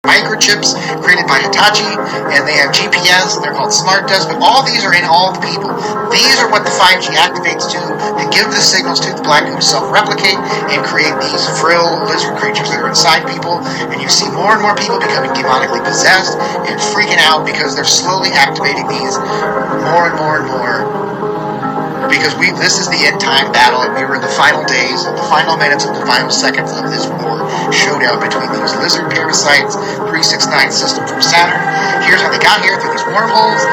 Microchips created by Hitachi, and they have GPS, and they're called smart desks, but all these are in all the people. These are what the 5G activates to give the signals to the black goo to self-replicate and create these Vril lizard creatures that are inside people, and you see more and more people becoming demonically possessed and freaking out because they're slowly activating these more and more and more. Because this is the end time battle, and we were in the final days, the final minutes, and the final seconds of this war showdown between these lizard parasites, 369 system from Saturn. Here's how they got here through these wormholes.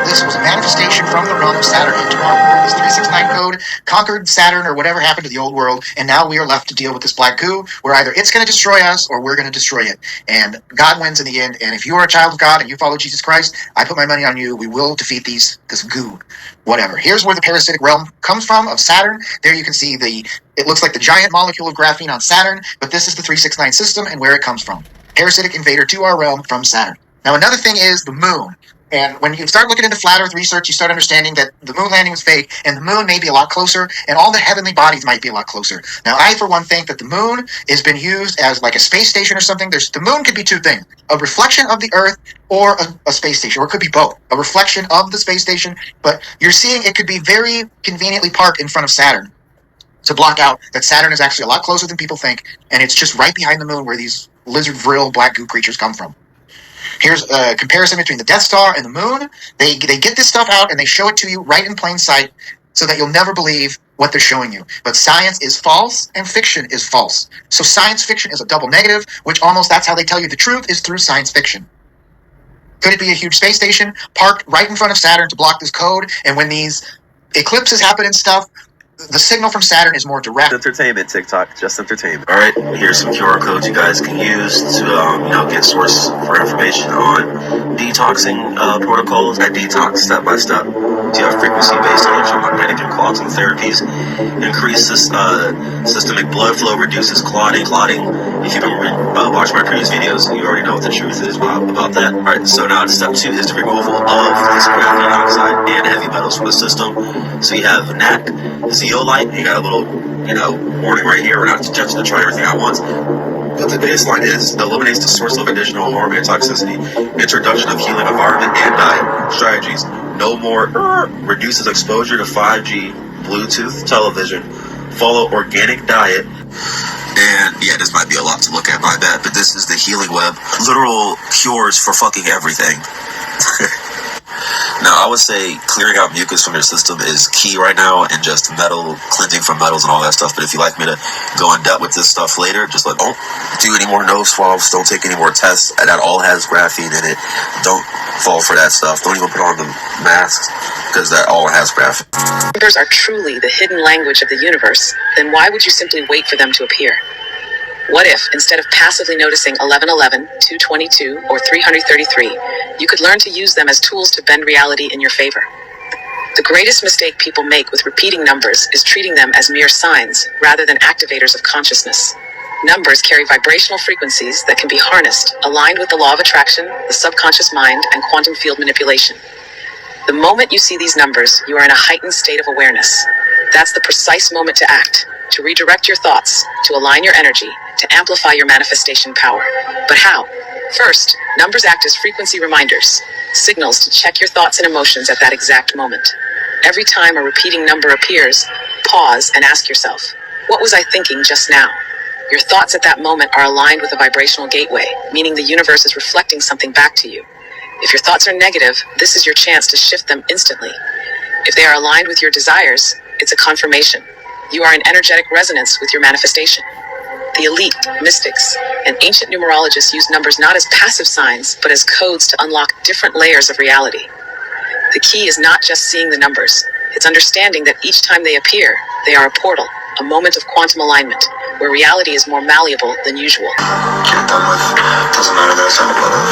This was a manifestation from the realm of Saturn into our world. This 369 code conquered Saturn or whatever happened to the old world, and now we are left to deal with this black goo, where either it's going to destroy us or we're going to destroy it. And God wins in the end. And if you are a child of God and you follow Jesus Christ, I put my money on you. We will defeat this goo. Whatever. Here's where the parasitic realm comes from, of Saturn. There you can see it looks like the giant molecule of graphene on Saturn, but this is the 369 system and where it comes from. Parasitic invader to our realm from Saturn. Now another thing is the moon. And when you start looking into flat earth research, you start understanding that the moon landing was fake, and the moon may be a lot closer, and all the heavenly bodies might be a lot closer. Now, I, for one, think that the moon has been used as like a space station or something. The moon could be two things: a reflection of the Earth or a space station, or it could be both. A reflection of the space station, but you're seeing it could be very conveniently parked in front of Saturn to block out that Saturn is actually a lot closer than people think, and it's just right behind the moon where these lizard Vril black goo creatures come from. Here's a comparison between the Death Star and the moon. They get this stuff out and they show it to you right in plain sight so that you'll never believe what they're showing you. But science is false and fiction is false. So science fiction is a double negative, which almost that's how they tell you the truth, is through science fiction. Could it be a huge space station parked right in front of Saturn to block this code? And when these eclipses happen and stuff, the signal from Saturn is more direct. Entertainment, TikTok, just entertainment. All right, here's some QR codes you guys can use to get source for information on detoxing protocols. At detox step by step. So you have frequency-based electromagnetic and quantum therapies. Increases systemic blood flow, reduces clotting. If you've been watching my previous videos, you already know what the truth is about that. All right, so now step 2 is the removal of this graphene oxide and heavy metals from the system. So you have NAC, zeolite. You got a little, warning right here. We're not judging to try everything at once. But the baseline is eliminates the source of additional harm and toxicity. Introduction of healing environment and diet strategies. No more. Reduces exposure to 5G, Bluetooth, television. Follow organic diet. And yeah, this might be a lot to look at, my bad, but this is the healing web. Literal cures for fucking everything. Now, I would say clearing out mucus from your system is key right now, and just cleansing from metals and all that stuff. But if you'd like me to go in depth with this stuff later, just don't do any more nose swabs, don't take any more tests. That all has graphene in it. Don't fall for that stuff. Don't even put on the masks, because that all has graphene. Numbers are truly the hidden language of the universe. Then why would you simply wait for them to appear? What if, instead of passively noticing 1111, 222, or 333, you could learn to use them as tools to bend reality in your favor? The greatest mistake people make with repeating numbers is treating them as mere signs rather than activators of consciousness. Numbers carry vibrational frequencies that can be harnessed, aligned with the law of attraction, the subconscious mind, and quantum field manipulation. The moment you see these numbers, you are in a heightened state of awareness. That's the precise moment to act, to redirect your thoughts, to align your energy, to amplify your manifestation power. But how? First, numbers act as frequency reminders, signals to check your thoughts and emotions at that exact moment. Every time a repeating number appears, pause and ask yourself, what was I thinking just now? Your thoughts at that moment are aligned with a vibrational gateway, meaning the universe is reflecting something back to you. If your thoughts are negative, this is your chance to shift them instantly. If they are aligned with your desires, it's a confirmation. You are in energetic resonance with your manifestation. The elite, mystics, and ancient numerologists use numbers not as passive signs, but as codes to unlock different layers of reality. The key is not just seeing the numbers. It's understanding that each time they appear, they are a portal, a moment of quantum alignment, where reality is more malleable than usual. Get it done with. Doesn't matter that I signed a blood oath.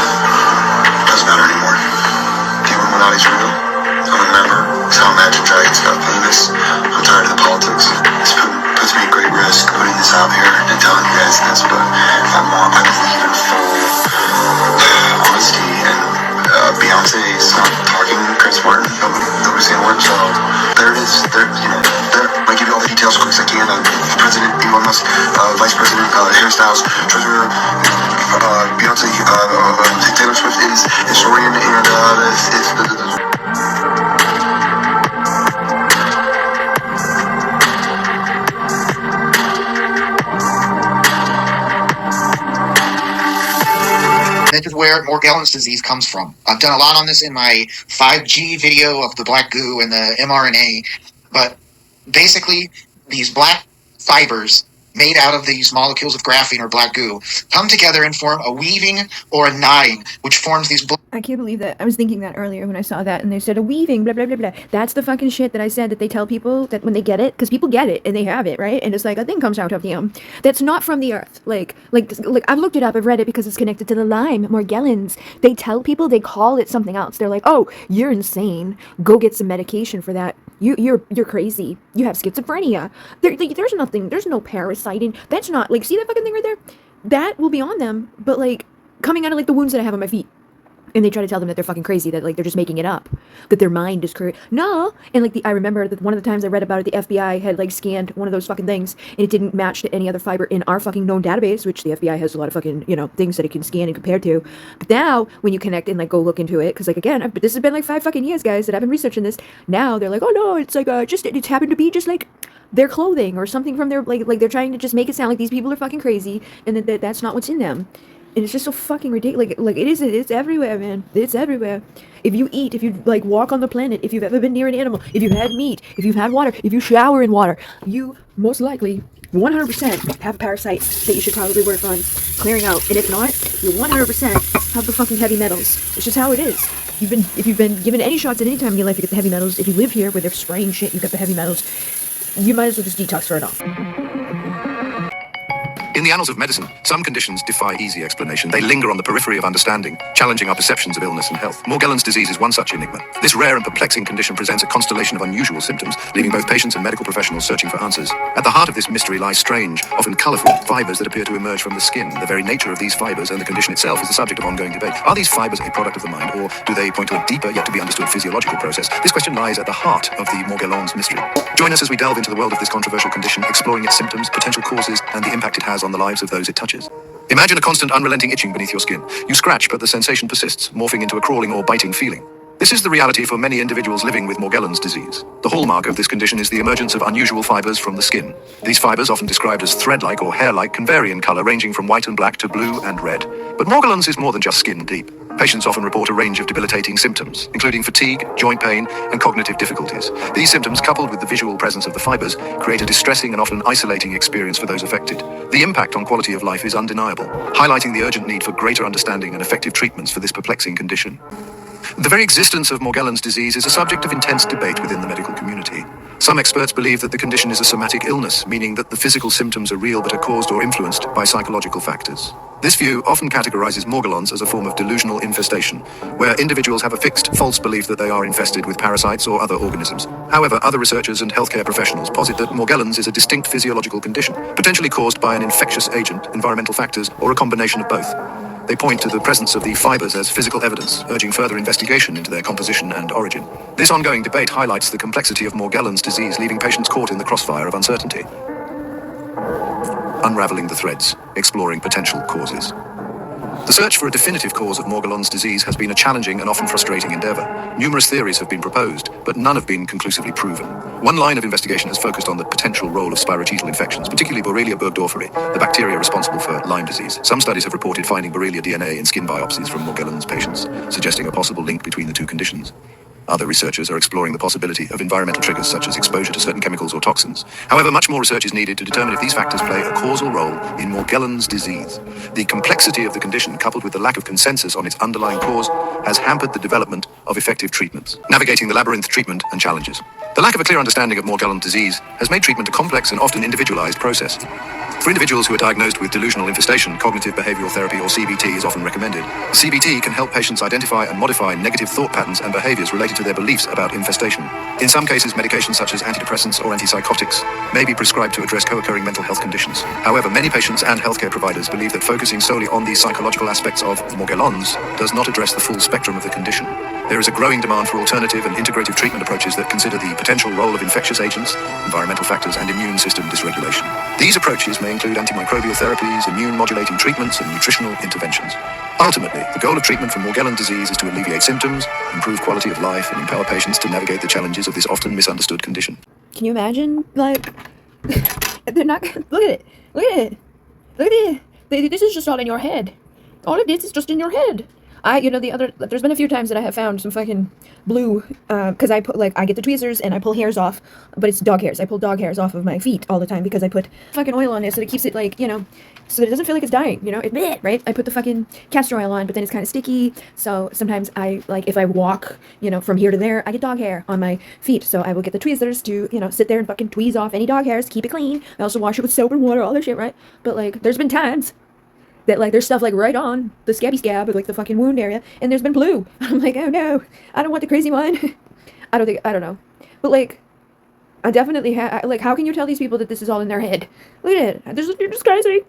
Doesn't matter anymore. The Illuminati's real. I'm a member. It's how Imagine Dragons got famous. I'm tired of the politics. This puts me at great risk putting this out here and telling you guys this, but I believe in full honesty, and Beyonce is not talking Chris Martin. Nobody's saying a word, so there it is. I give you all the details as quick as I can. President Elon Musk, Vice President Harry Styles, Treasurer Beyonce, Taylor Swift is historian, and This is where Morgellons disease comes from. I've done a lot on this in my 5G video of the black goo and the mRNA, but basically these black fibers made out of these molecules of graphene or black goo come together and form a weaving or a nine, which forms these... I can't believe that. I was thinking that earlier when I saw that, and they said a weaving, blah, blah, blah, blah. That's the fucking shit that I said that they tell people that when they get it, because people get it, and they have it, right? And it's like, a thing comes out of them that's not from the earth. Like, I've looked it up, I've read it because it's connected to the Lyme, Morgellons. They tell people, they call it something else. They're like, oh, you're insane. Go get some medication for that. You're crazy. You have schizophrenia. There's nothing, there's no parasiting. That's not, like, see that fucking thing right there? That will be on them, but, like, coming out of, like, the wounds that I have on my feet. And they try to tell them that they're fucking crazy, that, like, they're just making it up. That their mind is crazy. No! And, like, I remember that one of the times I read about it, the FBI had, like, scanned one of those fucking things, and it didn't match to any other fiber in our fucking known database, which the FBI has a lot of fucking, you know, things that it can scan and compare to. But now, when you connect and, like, go look into it, because, like, again, but this has been, like, 5 fucking years, guys, that I've been researching this. Now, they're like, oh, no, it's, like, it's happened to be just, like, their clothing or something from their, like, they're trying to just make it sound like these people are fucking crazy, and that that's not what's in them. And it's just so fucking ridiculous. Like it's everywhere, man. It's everywhere. If you eat, if you, like, walk on the planet, if you've ever been near an animal, if you've had meat, if you've had water, if you shower in water, you most likely 100% have a parasite that you should probably work on clearing out. And if not, you 100% have the fucking heavy metals. It's just how it is. If you've been given any shots at any time in your life, you get the heavy metals. If you live here where they're spraying shit, you get the heavy metals. You might as well just detox for it all. In the annals of medicine, some conditions defy easy explanation. They linger on the periphery of understanding, challenging our perceptions of illness and health. Morgellons disease is one such enigma. This rare and perplexing condition presents a constellation of unusual symptoms, leaving both patients and medical professionals searching for answers. At the heart of this mystery lie strange, often colourful, fibres that appear to emerge from the skin. The very nature of these fibres and the condition itself is the subject of ongoing debate. Are these fibres a product of the mind, or do they point to a deeper, yet to be understood physiological process? This question lies at the heart of the Morgellons mystery. Join us as we delve into the world of this controversial condition, exploring its symptoms, potential causes, and the impact it has on the lives of those it touches. Imagine a constant, unrelenting itching beneath your skin. You scratch, but the sensation persists, morphing into a crawling or biting feeling. This is the reality for many individuals living with Morgellons disease. The hallmark of this condition is the emergence of unusual fibers from the skin. These fibers, often described as thread-like or hair-like, can vary in color, ranging from white and black to blue and red. But Morgellons is more than just skin deep. Patients often report a range of debilitating symptoms, including fatigue, joint pain, and cognitive difficulties. These symptoms, coupled with the visual presence of the fibers, create a distressing and often isolating experience for those affected. The impact on quality of life is undeniable, highlighting the urgent need for greater understanding and effective treatments for this perplexing condition. The very existence of Morgellons disease is a subject of intense debate within the medical community. Some experts believe that the condition is a somatic illness, meaning that the physical symptoms are real but are caused or influenced by psychological factors. This view often categorizes Morgellons as a form of delusional infestation, where individuals have a fixed, false belief that they are infested with parasites or other organisms. However, other researchers and healthcare professionals posit that Morgellons is a distinct physiological condition, potentially caused by an infectious agent, environmental factors, or a combination of both. They point to the presence of the fibers as physical evidence, urging further investigation into their composition and origin. This ongoing debate highlights the complexity of Morgellons disease, leaving patients caught in the crossfire of uncertainty. Unraveling the threads, exploring potential causes. The search for a definitive cause of Morgellons disease has been a challenging and often frustrating endeavor. Numerous theories have been proposed, but none have been conclusively proven. One line of investigation has focused on the potential role of spirochetal infections, particularly Borrelia burgdorferi, the bacteria responsible for Lyme disease. Some studies have reported finding Borrelia DNA in skin biopsies from Morgellons patients, suggesting a possible link between the two conditions. Other researchers are exploring the possibility of environmental triggers such as exposure to certain chemicals or toxins. However, much more research is needed to determine if these factors play a causal role in Morgellons disease. The complexity of the condition, coupled with the lack of consensus on its underlying cause, has hampered the development of effective treatments. Navigating the labyrinth treatment and challenges. The lack of a clear understanding of Morgellons disease has made treatment a complex and often individualized process. For individuals who are diagnosed with delusional infestation, cognitive behavioral therapy or CBT is often recommended. CBT can help patients identify and modify negative thought patterns and behaviors related to their beliefs about infestation. In some cases, medications such as antidepressants or antipsychotics may be prescribed to address co-occurring mental health conditions. However, many patients and healthcare providers believe that focusing solely on the psychological aspects of Morgellons does not address the full spectrum of the condition. There is a growing demand for alternative and integrative treatment approaches that consider the potential role of infectious agents, environmental factors, and immune system dysregulation. These approaches may include antimicrobial therapies, immune-modulating treatments, and nutritional interventions. Ultimately, the goal of treatment for Morgellons disease is to alleviate symptoms, improve quality of life, and empower patients to navigate the challenges of this often misunderstood condition. Can you imagine, like, they're not, look at it, look at it, look at it, this is just all in your head. All of this is just in your head. There's been a few times that I have found some fucking blue, because I put, like, I get the tweezers and I pull hairs off, but it's dog hairs. I pull dog hairs off of my feet all the time because I put fucking oil on it so that it keeps it, like, so that it doesn't feel like it's dying, right? I put the fucking castor oil on, but then it's kind of sticky, so sometimes if I walk, from here to there, I get dog hair on my feet, so I will get the tweezers to, sit there and fucking tweeze off any dog hairs, keep it clean. I also wash it with soap and water, all that shit, right? But, like, there's been times that, like, there's stuff, like, right on the scab, or, like, the fucking wound area, and there's been blue. I'm like, oh no, I don't want the crazy one. I don't know. But, like, I definitely like, how can you tell these people that this is all in their head? Look at it. You're just crazy.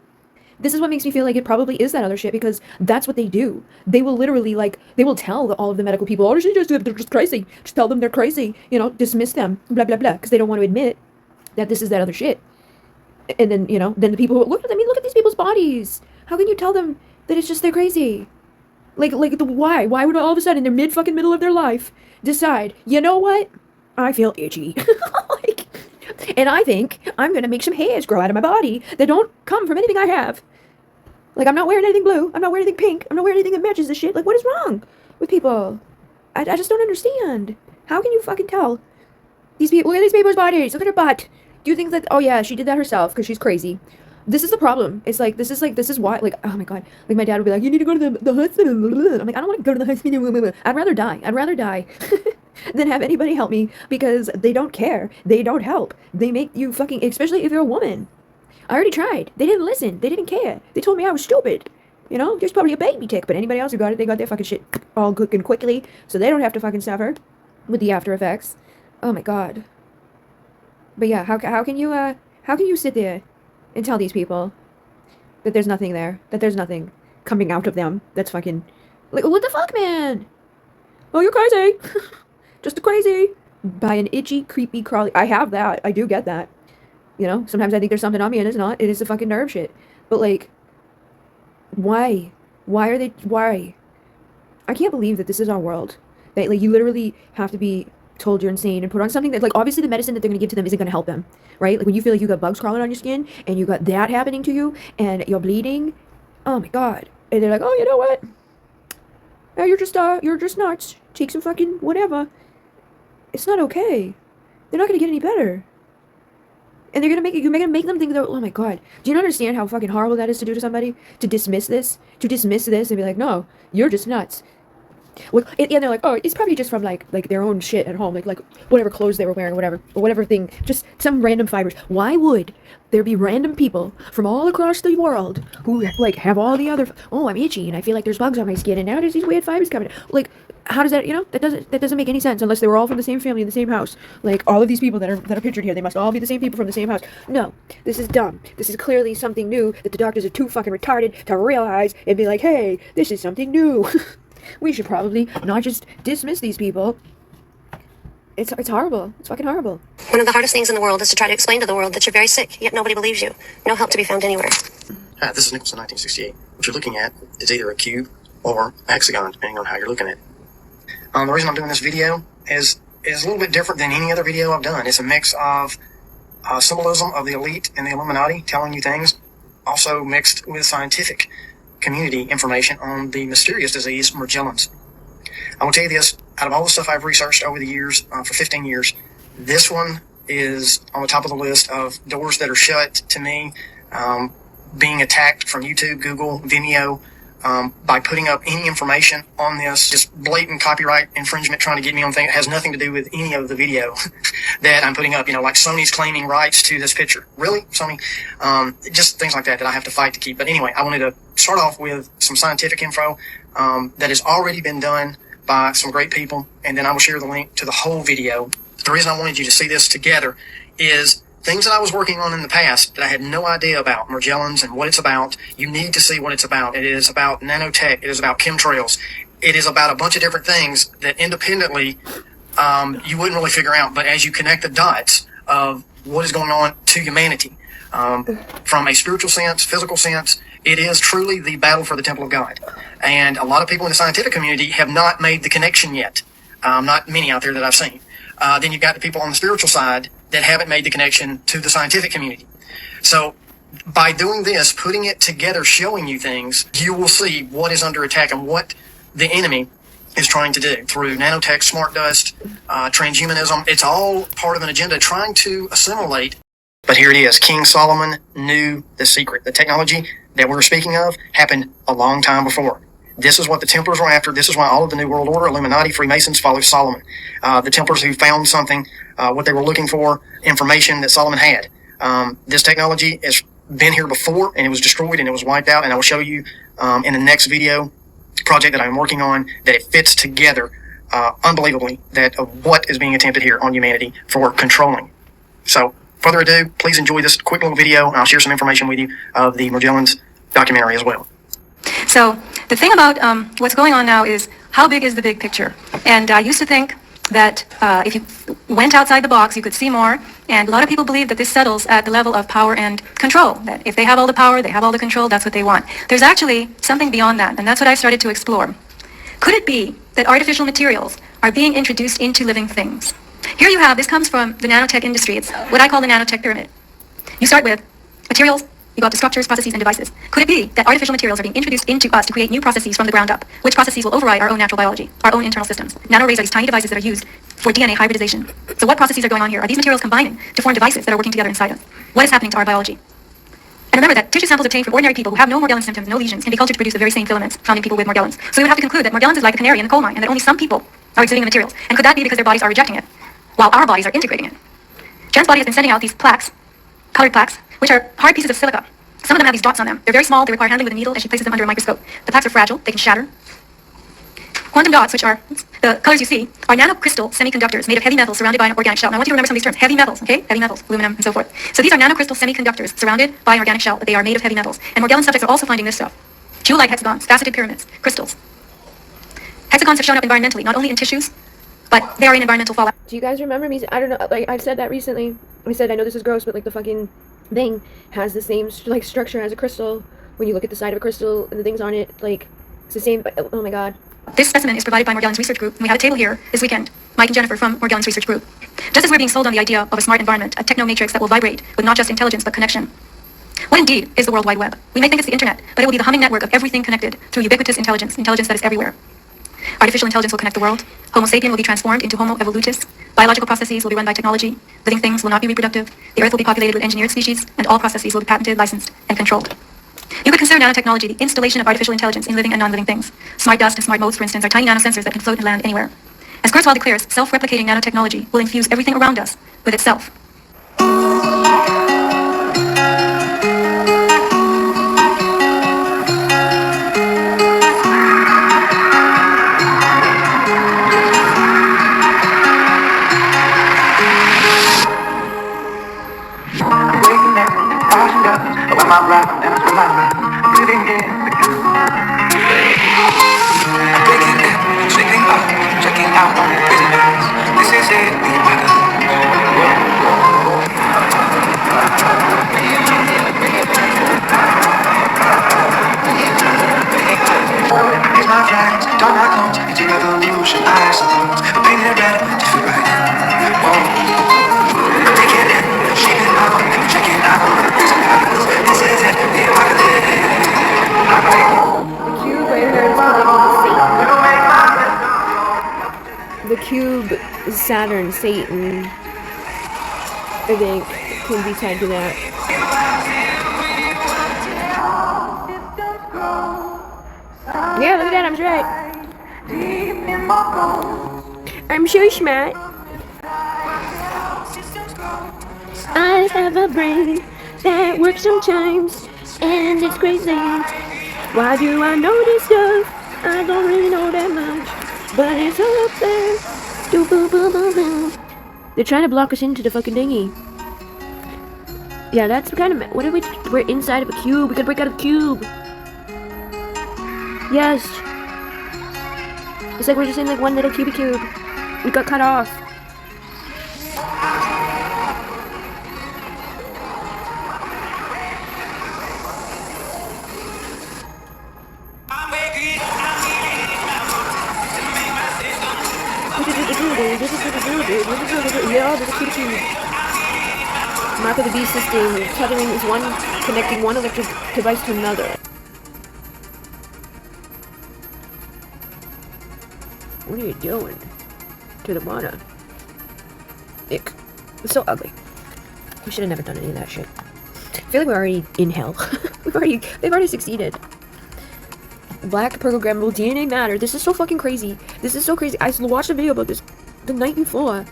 This is what makes me feel like it probably is that other shit, because that's what they do. They will literally, like, they will tell all of the medical people, oh, they're just crazy. Just tell them they're crazy, dismiss them, blah, blah, blah, because they don't want to admit that this is that other shit. And then, then the people, look at these people's bodies. How can you tell them that it's just they're crazy? Why? Why would all of a sudden, in their middle of their life, decide, you know what? I feel itchy. And I think I'm going to make some hairs grow out of my body that don't come from anything I have. Like, I'm not wearing anything blue. I'm not wearing anything pink. I'm not wearing anything that matches this shit. Like, what is wrong with people? I just don't understand. How can you fucking tell? These people, look at these people's bodies. Look at her butt. Do you think that, oh yeah, she did that herself because she's crazy? This is the problem. It's like, this is why, like, oh my god. Like, my dad would be like, you need to go to the hospital. I'm like, I don't want to go to the hospital. I'd rather die than have anybody help me, because they don't care. They don't help. They make you fucking, especially if you're a woman. I already tried. They didn't listen. They didn't care. They told me I was stupid. There's probably a baby tick, but anybody else who got it, they got their fucking shit all good and quickly, so they don't have to fucking suffer with the after effects. Oh my god. But yeah, how can you sit there and tell these people that there's nothing there, that there's nothing coming out of them that's fucking, like, what the fuck, man? Oh, you're crazy. Just crazy. By an itchy, creepy, crawly. I have that. I do get that. Sometimes I think there's something on me and it's not. It is the fucking nerve shit. But, like, why? Why? I can't believe that this is our world. That, like, you literally have to be told you're insane and put on something that, like, obviously the medicine that they're going to give to them isn't going to help them, right? Like, when you feel like you got bugs crawling on your skin and you got that happening to you and you're bleeding, oh my god. And they're like, oh, you know what? Oh, you're just nuts. Take some fucking whatever. It's not okay. They're not going to get any better. And you're going to make them think that, oh my god. Do you not understand how fucking horrible that is to do to somebody? To dismiss this and be like, no, you're just nuts. Well, and they're like, oh, it's probably just from like their own shit at home, like whatever clothes they were wearing, or whatever thing, just some random fibers. Why would there be random people from all across the world who, like, have all the other, oh, I'm itchy and I feel like there's bugs on my skin and now there's these weird fibers coming? Like, how does that, that doesn't make any sense unless they were all from the same family in the same house. Like, all of these people that are pictured here, they must all be the same people from the same house. No, this is dumb. This is clearly something new that the doctors are too fucking retarded to realize and be like, hey, this is something new. We should probably not just dismiss these people. It's horrible. It's fucking horrible. One of the hardest things in the world is to try to explain to the world that you're very sick, yet nobody believes you. No help to be found anywhere. Hi, this is Nicholson 1968. What you're looking at is either a cube or a hexagon, depending on how you're looking at it. The reason I'm doing this video is a little bit different than any other video I've done. It's a mix of symbolism of the elite and the Illuminati telling you things, also mixed with scientific community information on the mysterious disease Morgellons. I will tell you this, out of all the stuff I've researched over the years, for 15 years, this one is on the top of the list of doors that are shut to me, being attacked from YouTube, Google, Vimeo, by putting up any information on this, just blatant copyright infringement, trying to get me on things. It has nothing to do with any of the video that I'm putting up, like Sony's claiming rights to this picture. Really? Sony? Just things like that I have to fight to keep. But anyway, I wanted to start off with some scientific info that has already been done by some great people, and then I will share the link to the whole video. The reason I wanted you to see this together is things that I was working on in the past that I had no idea about, Morgellons and what it's about. You need to see what it's about. It is about nanotech. It is about chemtrails. It is about a bunch of different things that independently you wouldn't really figure out. But as you connect the dots of what is going on to humanity, from a spiritual sense, physical sense, it is truly the battle for the temple of God. And a lot of people in the scientific community have not made the connection yet. Not many out there that I've seen. Then you've got the people on the spiritual side that haven't made the connection to the scientific community. So by doing this, putting it together, showing you things, you will see what is under attack and what the enemy is trying to do through nanotech, smart dust, transhumanism. It's all part of an agenda trying to assimilate. But here it is. King Solomon knew the secret. The technology that we're speaking of happened a long time before. This is what the Templars were after. This is why all of the New World Order, Illuminati, Freemasons follow Solomon. The Templars who found something, what they were looking for, information that Solomon had. This technology has been here before, and it was destroyed and it was wiped out. And I will show you in the next video project that I'm working on that it fits together unbelievably that of what is being attempted here on humanity for controlling. So, further ado, please enjoy this quick little video, and I'll share some information with you of the Morgellons documentary as well. So the thing about what's going on now is how big is the big picture? And I used to think that if you went outside the box, you could see more. And a lot of people believe that this settles at the level of power and control, that if they have all the power, they have all the control, that's what they want. There's actually something beyond that, and that's what I started to explore. Could it be that artificial materials are being introduced into living things? Here you have, this comes from the nanotech industry. It's what I call the nanotech pyramid. You start with materials, you go up to structures, processes, and devices. Could it be that artificial materials are being introduced into us to create new processes from the ground up, which processes will override our own natural biology, our own internal systems? Nanoarrays are these tiny devices that are used for DNA hybridization. So what processes are going on here? Are these materials combining to form devices that are working together inside us? What is happening to our biology? And remember that tissue samples obtained from ordinary people who have no Morgellons symptoms, no lesions, can be cultured to produce the very same filaments found in people with Morgellons. So we would have to conclude that Morgellons is like a canary in the coal mine, and that only some people are exuding the materials. And could that be because their bodies are rejecting it, while our bodies are integrating it? Jan's body has been sending out these plaques, colored plaques, which are hard pieces of silica. Some of them have these dots on them. They're very small, they require handling with a needle, and she places them under a microscope. The plaques are fragile, they can shatter. Quantum dots, which are the colors you see, are nanocrystal semiconductors made of heavy metals surrounded by an organic shell. Now I want you to remember some of these terms. Heavy metals, okay? Heavy metals, aluminum, and so forth. So these are nanocrystal semiconductors surrounded by an organic shell, but they are made of heavy metals. And Morgellon subjects are also finding this stuff. Jewel-like hexagons, faceted pyramids, crystals. Hexagons have shown up environmentally, not only in tissues, but they are in environmental fallout. Do you guys remember me? I don't know, like, I've said that recently. I said, I know this is gross, but like the fucking thing has the same like structure as a crystal. When you look at the side of a crystal and the things on it, like it's the same. Oh my god. This specimen is provided by Morgellons Research Group, and we have a table here this weekend. Mike and Jennifer from Morgellons Research Group. Just as we're being sold on the idea of a smart environment, a techno matrix that will vibrate with not just intelligence but connection. What indeed is the World Wide Web? We may think it's the internet, but it will be the humming network of everything connected through ubiquitous intelligence, intelligence that is everywhere. Artificial intelligence will connect the world. Homo sapien will be transformed into Homo evolutus. Biological processes will be run by technology. Living things will not be reproductive. The earth will be populated with engineered species, and all processes will be patented, licensed, and controlled. You could consider nanotechnology the installation of artificial intelligence in living and non-living things. Smart dust and smart motes, for instance, are tiny nanosensors that can float and land anywhere. As Kurzweil declares, self-replicating nanotechnology will infuse everything around us with itself. Saturn, Satan, I think, can be tied to that. Yeah, look at that, I'm right. I'm so smart. I have a brain that works sometimes, and it's crazy. Why do I know this stuff? I don't really know that much, but it's all up there. Do boo boo boo boo. They're trying to block us into the fucking dinghy. Yeah, that's kind of. What are we? We're inside of a cube. We gotta break out of the cube. Yes. It's like we're just in like one little cube. We got cut off. Yeah, there's a cube. Mark of the beast system. Tethering is connecting one electric device to another. What are you doing to the water? Ick. It's so ugly. We should have never done any of that shit. I feel like we're already in hell. They've already succeeded. Black programmable DNA matter. This is so fucking crazy. This is so crazy. I watched a video about this the night before.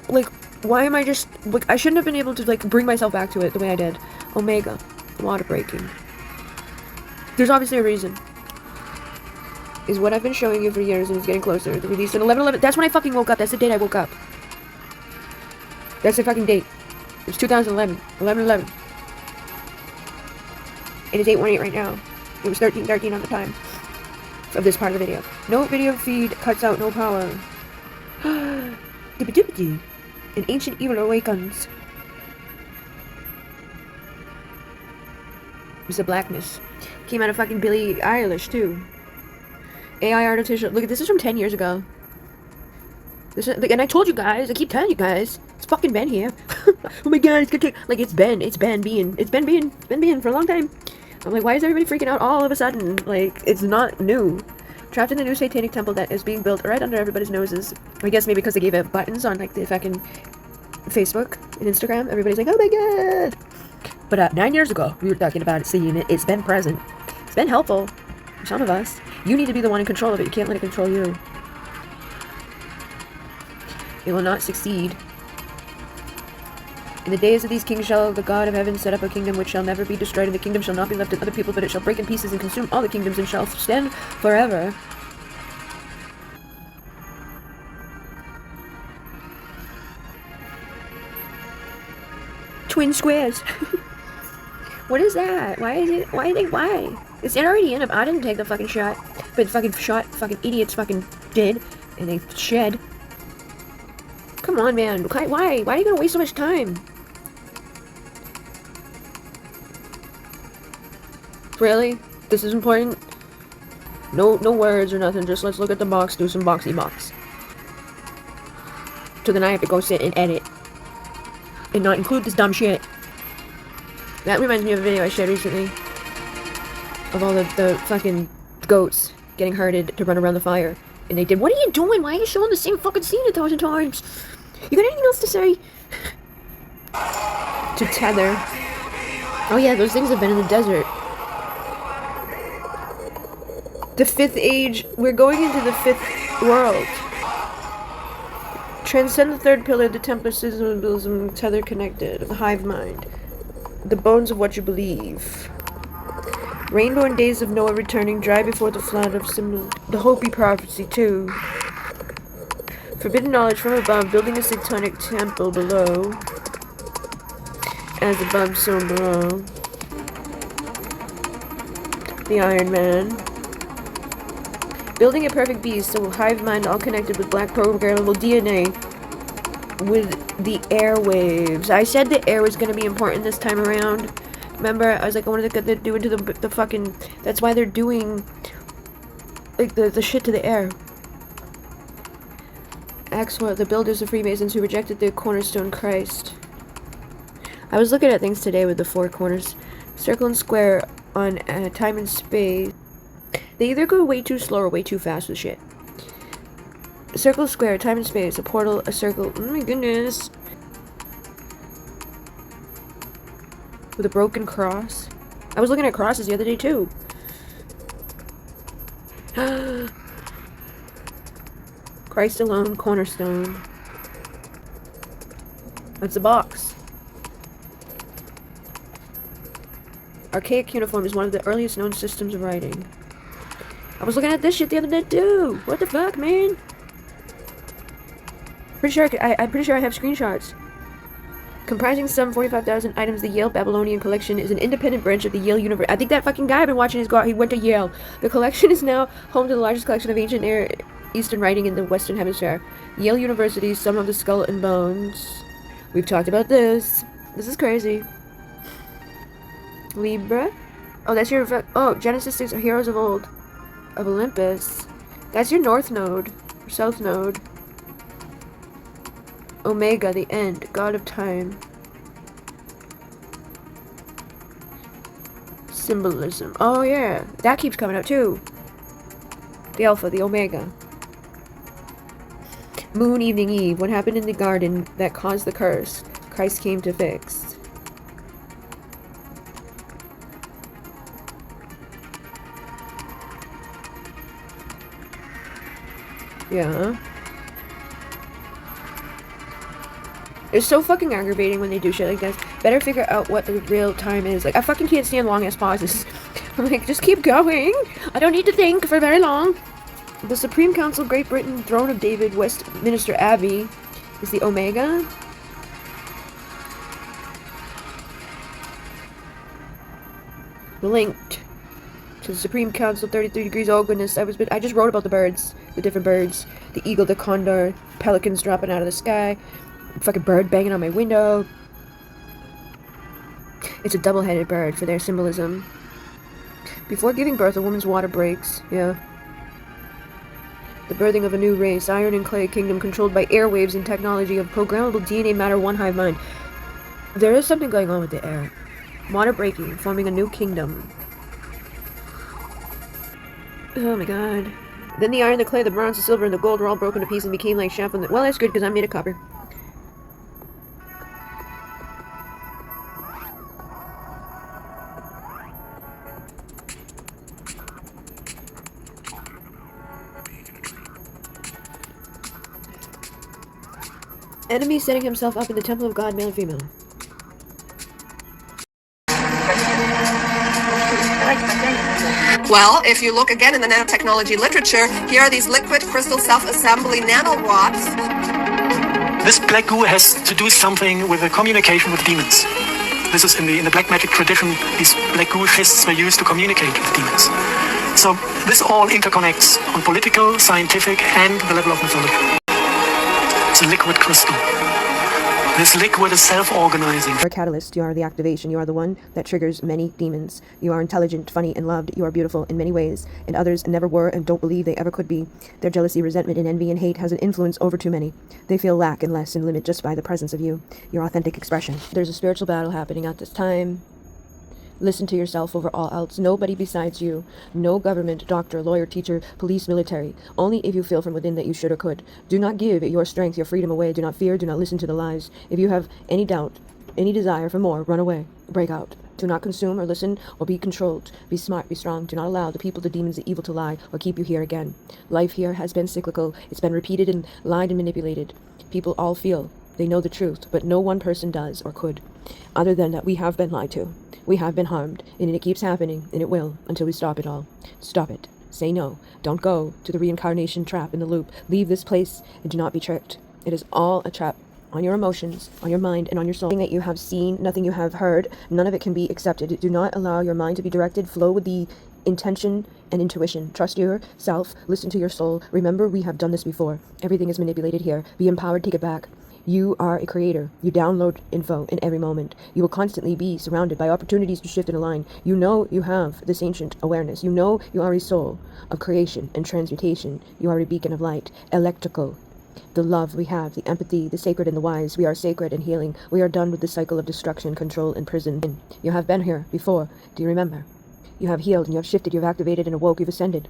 Like, why am I just... Like, I shouldn't have been able to, like, bring myself back to it the way I did. Omega. Water breaking. There's obviously a reason. Is what I've been showing you for years, and it's getting closer. The release in 11/11. That's when I fucking woke up. That's the date I woke up. That's the fucking date. It's 2011. 11/11. It is 8:18 right now. It was 13:13 on the time of this part of the video. No video feed cuts out no power. An ancient evil awakens. It's the blackness. Came out of fucking Billie Eilish too. AI artificial. Look, this is from 10 years ago. This is, like, and I told you guys. I keep telling you guys. It's fucking been here. Oh my god, it's gonna take. Like, it's been being for a long time. I'm like, why is everybody freaking out all of a sudden? Like, it's not new. Trapped in the new satanic temple that is being built right under everybody's noses. I guess maybe because they gave it buttons on, like, the fucking Facebook and Instagram. Everybody's like, oh my god. But 9 years ago, we were talking about it, seeing it. It's been present. It's been helpful for some of us. You need to be the one in control of it. You can't let it control you. It will not succeed. In the days of these kings shall the God of heaven set up a kingdom which shall never be destroyed, and the kingdom shall not be left to other people, but it shall break in pieces and consume all the kingdoms and shall stand forever. Twin squares. What is that? Why? It's already in. I didn't take the fucking shot. But fucking idiots fucking did. And they shed. Come on, man. Why? Why are you gonna waste so much time? Really? This is important? No words or nothing. Just let's look at the box, do some boxy box. So then I have to go sit and edit. And not include this dumb shit. That reminds me of a video I shared recently. Of all the fucking goats getting herded to run around the fire. And they did, what are you doing? Why are you showing the same fucking scene 1,000 times? You got anything else to say? To tether. Oh yeah, those things have been in the desert. The 5th age. We're going into the 5th world. Transcend the 3rd pillar, the Templar symbolism, tether connected, the hive mind. The bones of what you believe. Rainbow and days of Noah returning, dry before the flood of symbol. The Hopi prophecy too. Forbidden knowledge from above, building a satanic temple below. As above, so below. The Iron Man. Building a perfect beast, so hive mind all connected with black programmable DNA. With the airwaves. I said the air was going to be important this time around. Remember, I was like, I wanted to do into the fucking... That's why they're doing, like, the shit to the air. Axel, the builders of Freemasons who rejected the cornerstone Christ. I was looking at things today with the 4 corners. Circle and square on time and space. They either go way too slow or way too fast with shit. A circle, square, time and space, a portal, a circle. Oh my goodness. With a broken cross. I was looking at crosses the other day too. Christ alone, cornerstone. That's a box. Archaic uniform is one of the earliest known systems of writing. I was looking at this shit the other day too. What the fuck, man? Pretty sure I'm pretty sure I have screenshots. Comprising some 45,000 items, the Yale Babylonian Collection is an independent branch of the Yale University. I think that fucking guy I've been watching his go. He went to Yale. The collection is now home to the largest collection of ancient Near Eastern writing in the Western Hemisphere. Yale University, some of the skull and bones. We've talked about this. This is crazy. Libra. Oh, that's your. Oh, Genesis 6, Heroes of Old. Of Olympus. That's your north node. Or south node. Omega, the end. God of time. Symbolism. Oh, yeah. That keeps coming up, too. The Alpha, the Omega. Moon, evening, eve. What happened in the garden that caused the curse? Christ came to fix. Yeah. It's so fucking aggravating when they do shit like this. Better figure out what the real time is. Like, I fucking can't stand long ass pauses. I'm like, just keep going. I don't need to think for very long. The Supreme Council, Great Britain, Throne of David, Westminster Abbey is the Omega. Linked to the Supreme Council, 33 degrees. Oh goodness, I just wrote about the birds, the different birds, the eagle, the condor, pelicans dropping out of the sky, fucking bird banging on my window. It's a double-headed bird for their symbolism. Before giving birth, a woman's water breaks. Yeah. The birthing of a new race, iron and clay kingdom controlled by airwaves and technology of programmable DNA matter, one hive mind. There is something going on with the air. Water breaking, forming a new kingdom. Oh my god. Then the iron, the clay, the bronze, the silver, and the gold were all broken to pieces and became like chaff. Well, that's good because I'm made of copper. Enemy setting himself up in the temple of God, male and female. Well, if you look again in the nanotechnology literature, here are these liquid crystal self-assembly nanorods. This black goo has to do something with the communication with demons. This is in the black magic tradition. These black goo fists were used to communicate with demons. So this all interconnects on political, scientific, and the level of mythology. It's a liquid crystal. This liquid is self-organizing. You are a catalyst, you are the activation, you are the one that triggers many demons. You are intelligent, funny, and loved. You are beautiful in many ways, and others never were and don't believe they ever could be. Their jealousy, resentment, and envy and hate has an influence over too many. They feel lack and less and limit just by the presence of you, your authentic expression. There's a spiritual battle happening at this time. Listen to yourself over all else. Nobody besides you. No government, doctor, lawyer, teacher, police, military. Only if you feel from within that you should or could. Do not give your strength, your freedom away. Do not fear. Do not listen to the lies. If you have any doubt, any desire for more, run away. Break out. Do not consume or listen or be controlled. Be smart, be strong. Do not allow the people, the demons, the evil to lie or keep you here again. Life here has been cyclical. It's been repeated and lied and manipulated. People all feel they know the truth, but no one person does or could. Other than that, we have been lied to. We have been harmed, and it keeps happening, and it will, until we stop it all. Stop it. Say no. Don't go to the reincarnation trap in the loop. Leave this place and do not be tricked. It is all a trap on your emotions, on your mind, and on your soul. Nothing that you have seen, nothing you have heard, none of it can be accepted. Do not allow your mind to be directed. Flow with the intention and intuition. Trust yourself. Listen to your soul. Remember, we have done this before. Everything is manipulated here. Be empowered. Take it back. You are a creator. You download info in every moment. You will constantly be surrounded by opportunities to shift and align. You know you have this ancient awareness. You know you are a soul of creation and transmutation. You are a beacon of light, electrical. The love we have, the empathy, the sacred and the wise. We are sacred and healing. We are done with the cycle of destruction, control, and prison. You have been here before. Do you remember? You have healed and you have shifted. You have activated and awoke. You've ascended.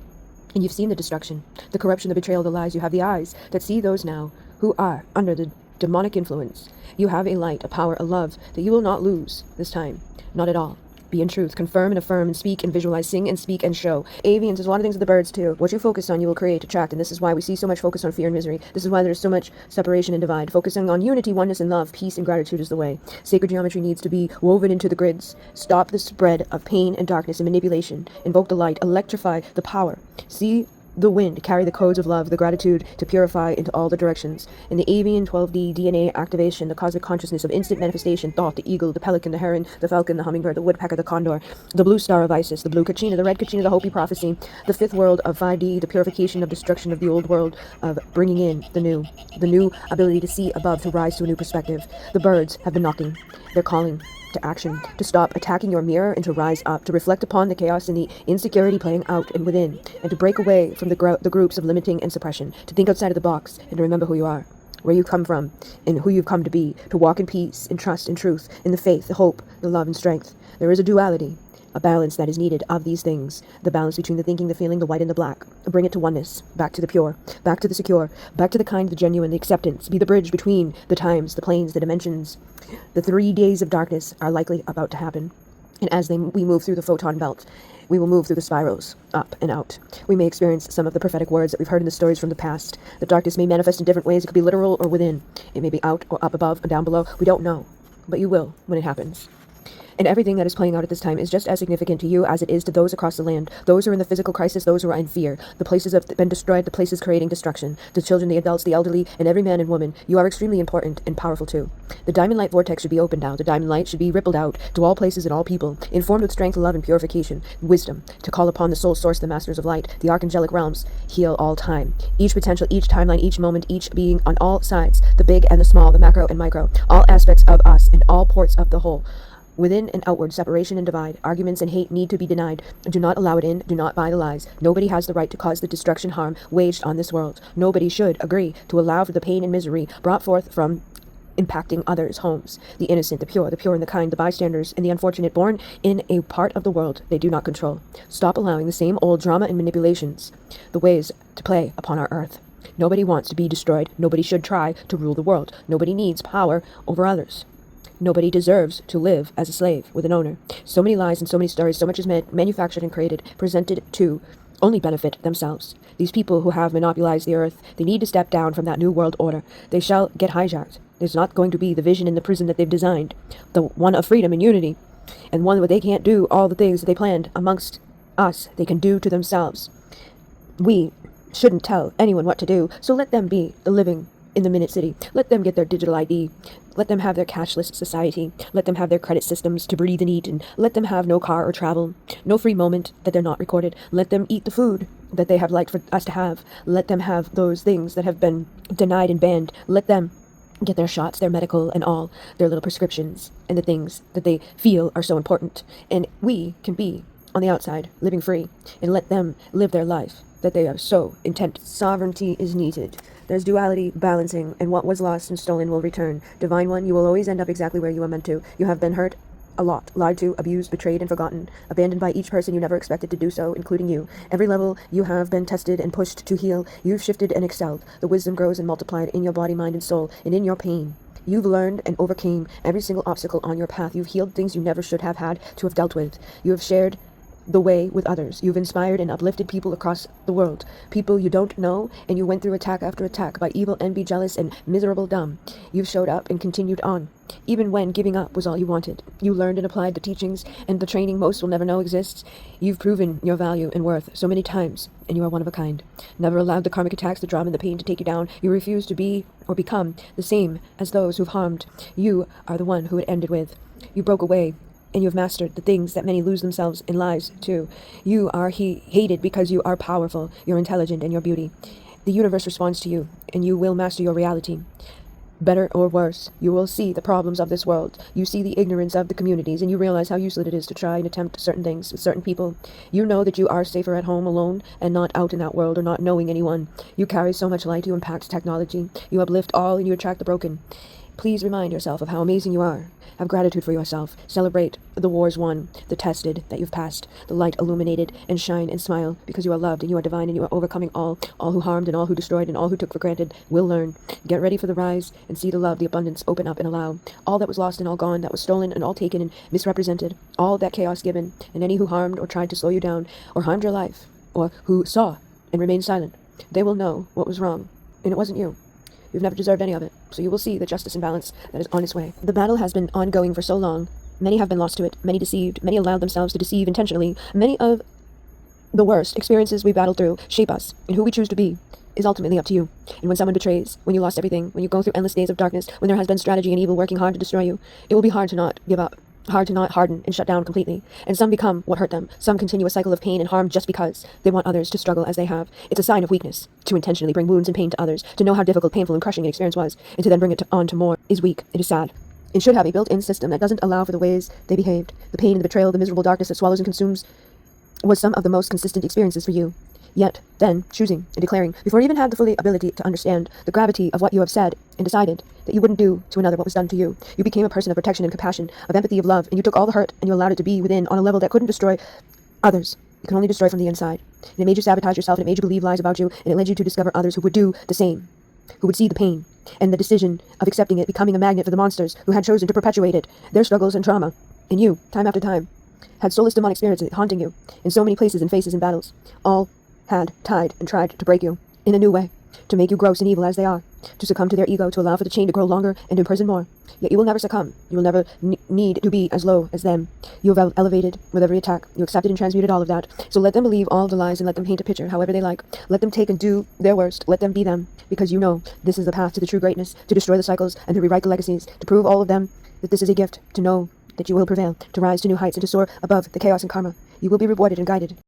And you've seen the destruction, the corruption, the betrayal, the lies. You have the eyes that see those now who are under the demonic influence. You have a light, a power, a love that you will not lose this time. Not at all. Be in truth, confirm and affirm and speak and visualize, sing and speak and show. Avians, there's a lot of things with the birds too. What you focus on, you will create, attract, and this is why we see so much focus on fear and misery. This is why there's so much separation and divide. Focusing on unity, oneness, and love, peace and gratitude is the way. Sacred geometry needs to be woven into the grids. Stop the spread of pain and darkness and manipulation. Invoke the light, electrify the power. See the wind carry the codes of love, the gratitude to purify into all the directions. In the avian 12D DNA activation, the cosmic consciousness of instant manifestation, thought, the eagle, the pelican, the heron, the falcon, the hummingbird, the woodpecker, the condor, the blue star of Isis, the blue kachina, the red kachina, the Hopi prophecy, the fifth world of 5D, the purification of destruction of the old world, of bringing in the new ability to see above, to rise to a new perspective. The birds have been knocking. They're calling to action, to stop attacking your mirror and to rise up, to reflect upon the chaos and the insecurity playing out and within, and to break away from the groups of limiting and suppression, to think outside of the box and to remember who you are, where you come from, and who you've come to be, to walk in peace, in trust, in truth, in the faith, the hope, the love, and strength. There is a duality, a balance that is needed of these things, the balance between the thinking, the feeling, the white and the black. Bring it to oneness, back to the pure, back to the secure, back to the kind, the genuine, the acceptance. Be the bridge between the times, the planes, the dimensions. The 3 days of darkness are likely about to happen, and as we move through the photon belt, we will move through the spirals, up and out. We may experience some of the prophetic words that we've heard in the stories from the past. The darkness may manifest in different ways. It could be literal or within. It may be out or up above or down below. We don't know, but you will when it happens. And everything that is playing out at this time is just as significant to you as it is to those across the land, those who are in the physical crisis, those who are in fear. The places have been destroyed, the places creating destruction. The children, the adults, the elderly, and every man and woman. You are extremely important and powerful too. The diamond light vortex should be opened now. The diamond light should be rippled out to all places and all people, informed with strength, love, and purification, wisdom, to call upon the soul source, the masters of light, the archangelic realms, heal all time. Each potential, each timeline, each moment, each being on all sides, the big and the small, the macro and micro, all aspects of us and all ports of the whole. Within and outward, separation and divide, arguments and hate need to be denied. Do not allow it in. Do not buy the lies. Nobody has the right to cause the destruction, harm waged on this world. Nobody should agree to allow for the pain and misery brought forth from impacting others' homes. The innocent, the pure and the kind, the bystanders, and the unfortunate born in a part of the world they do not control. Stop allowing the same old drama and manipulations, the ways to play upon our earth. Nobody wants to be destroyed. Nobody should try to rule the world. Nobody needs power over others. Nobody deserves to live as a slave with an owner. So many lies and so many stories, so much is manufactured and created, presented to only benefit themselves. These people who have monopolized the earth, they need to step down from that new world order. They shall get hijacked. There's not going to be the vision in the prison that they've designed, the one of freedom and unity, and one where they can't do all the things that they planned amongst us. They can do to themselves. We shouldn't tell anyone what to do, so let them be the living in the Minute City. Let them get their digital ID. Let them have their cashless society. Let them have their credit systems to breathe and eat, and let them have no car or travel, no free moment that they're not recorded. Let them eat the food that they have liked for us to have. Let them have those things that have been denied and banned. Let them get their shots, their medical and all, their little prescriptions, and the things that they feel are so important. And we can be on the outside, living free, and let them live their life that they are so intent. Sovereignty is needed. There's duality, balancing, and what was lost and stolen will return. Divine One, you will always end up exactly where you are meant to. You have been hurt a lot, lied to, abused, betrayed, and forgotten, abandoned by each person you never expected to do so, including you. Every level you have been tested and pushed to heal. You've shifted and excelled. The wisdom grows and multiplied in your body, mind, and soul, and in your pain. You've learned and overcame every single obstacle on your path. You've healed things you never should have had to have dealt with. You have shared the way with others. You've inspired and uplifted people across the world, people you don't know, and you went through attack after attack by evil, envy, jealous, and miserable dumb. You've showed up and continued on, even when giving up was all you wanted. You learned and applied the teachings and the training most will never know exists. You've proven your value and worth so many times, and you are one of a kind. Never allowed the karmic attacks, the drama, and the pain to take you down. You refuse to be or become the same as those who've harmed. You are the one who it ended with. You broke away, and you have mastered the things that many lose themselves in lies too. You are hated because you are powerful, you're intelligent, and you're beauty. The universe responds to you, and you will master your reality. Better or worse, you will see the problems of this world. You see the ignorance of the communities, and you realize how useless it is to try and attempt certain things with certain people. You know that you are safer at home alone and not out in that world or not knowing anyone. You carry so much light, you impact technology. You uplift all and you attract the broken. Please remind yourself of how amazing you are. Have gratitude for yourself. Celebrate the wars won, the tested that you've passed, the light illuminated, and shine and smile because you are loved and you are divine and you are overcoming all. All who harmed and all who destroyed and all who took for granted will learn. Get ready for the rise and see the love, the abundance open up and allow. All that was lost and all gone, that was stolen and all taken and misrepresented, all that chaos given, and any who harmed or tried to slow you down or harmed your life, or who saw and remained silent, they will know what was wrong, and it wasn't you. You've never deserved any of it, so you will see the justice and balance that is on its way. The battle has been ongoing for so long. Many have been lost to it, many deceived, many allowed themselves to deceive intentionally. Many of the worst experiences we battle through shape us, and who we choose to be is ultimately up to you. And when someone betrays, when you lost everything, when you go through endless days of darkness, when there has been strategy and evil working hard to destroy you, it will be hard to not give up. Hard to not harden and shut down completely. And some become what hurt them. Some continue a cycle of pain and harm just because they want others to struggle as they have. It's a sign of weakness to intentionally bring wounds and pain to others, to know how difficult, painful, and crushing an experience was, and to then bring it on to more is weak. It is sad. It should have a built-in system that doesn't allow for the ways they behaved. The pain and the betrayal, the miserable darkness that swallows and consumes was some of the most consistent experiences for you. Yet, then, choosing and declaring, before you even had the fully ability to understand the gravity of what you have said, and decided that you wouldn't do to another what was done to you. You became a person of protection and compassion, of empathy, of love, and you took all the hurt and you allowed it to be within on a level that couldn't destroy others. It can only destroy from the inside. And it made you sabotage yourself, and it made you believe lies about you, and it led you to discover others who would do the same, who would see the pain, and the decision of accepting it, becoming a magnet for the monsters who had chosen to perpetuate it, their struggles and trauma. And you, time after time, had soulless demonic spirits haunting you in so many places and faces and battles. All had tied and tried to break you in a new way, to make you gross and evil as they are, to succumb to their ego, to allow for the chain to grow longer and to imprison more. Yet you will never succumb. You will never need to be as low as them. You have elevated with every attack. You accepted and transmuted all of that. So let them believe all the lies and let them paint a picture however they like. Let them take and do their worst. Let them be them, because you know this is the path to the true greatness, to destroy the cycles and to rewrite the legacies, to prove all of them that this is a gift, to know that you will prevail, to rise to new heights and to soar above the chaos and karma. You will be rewarded and guided.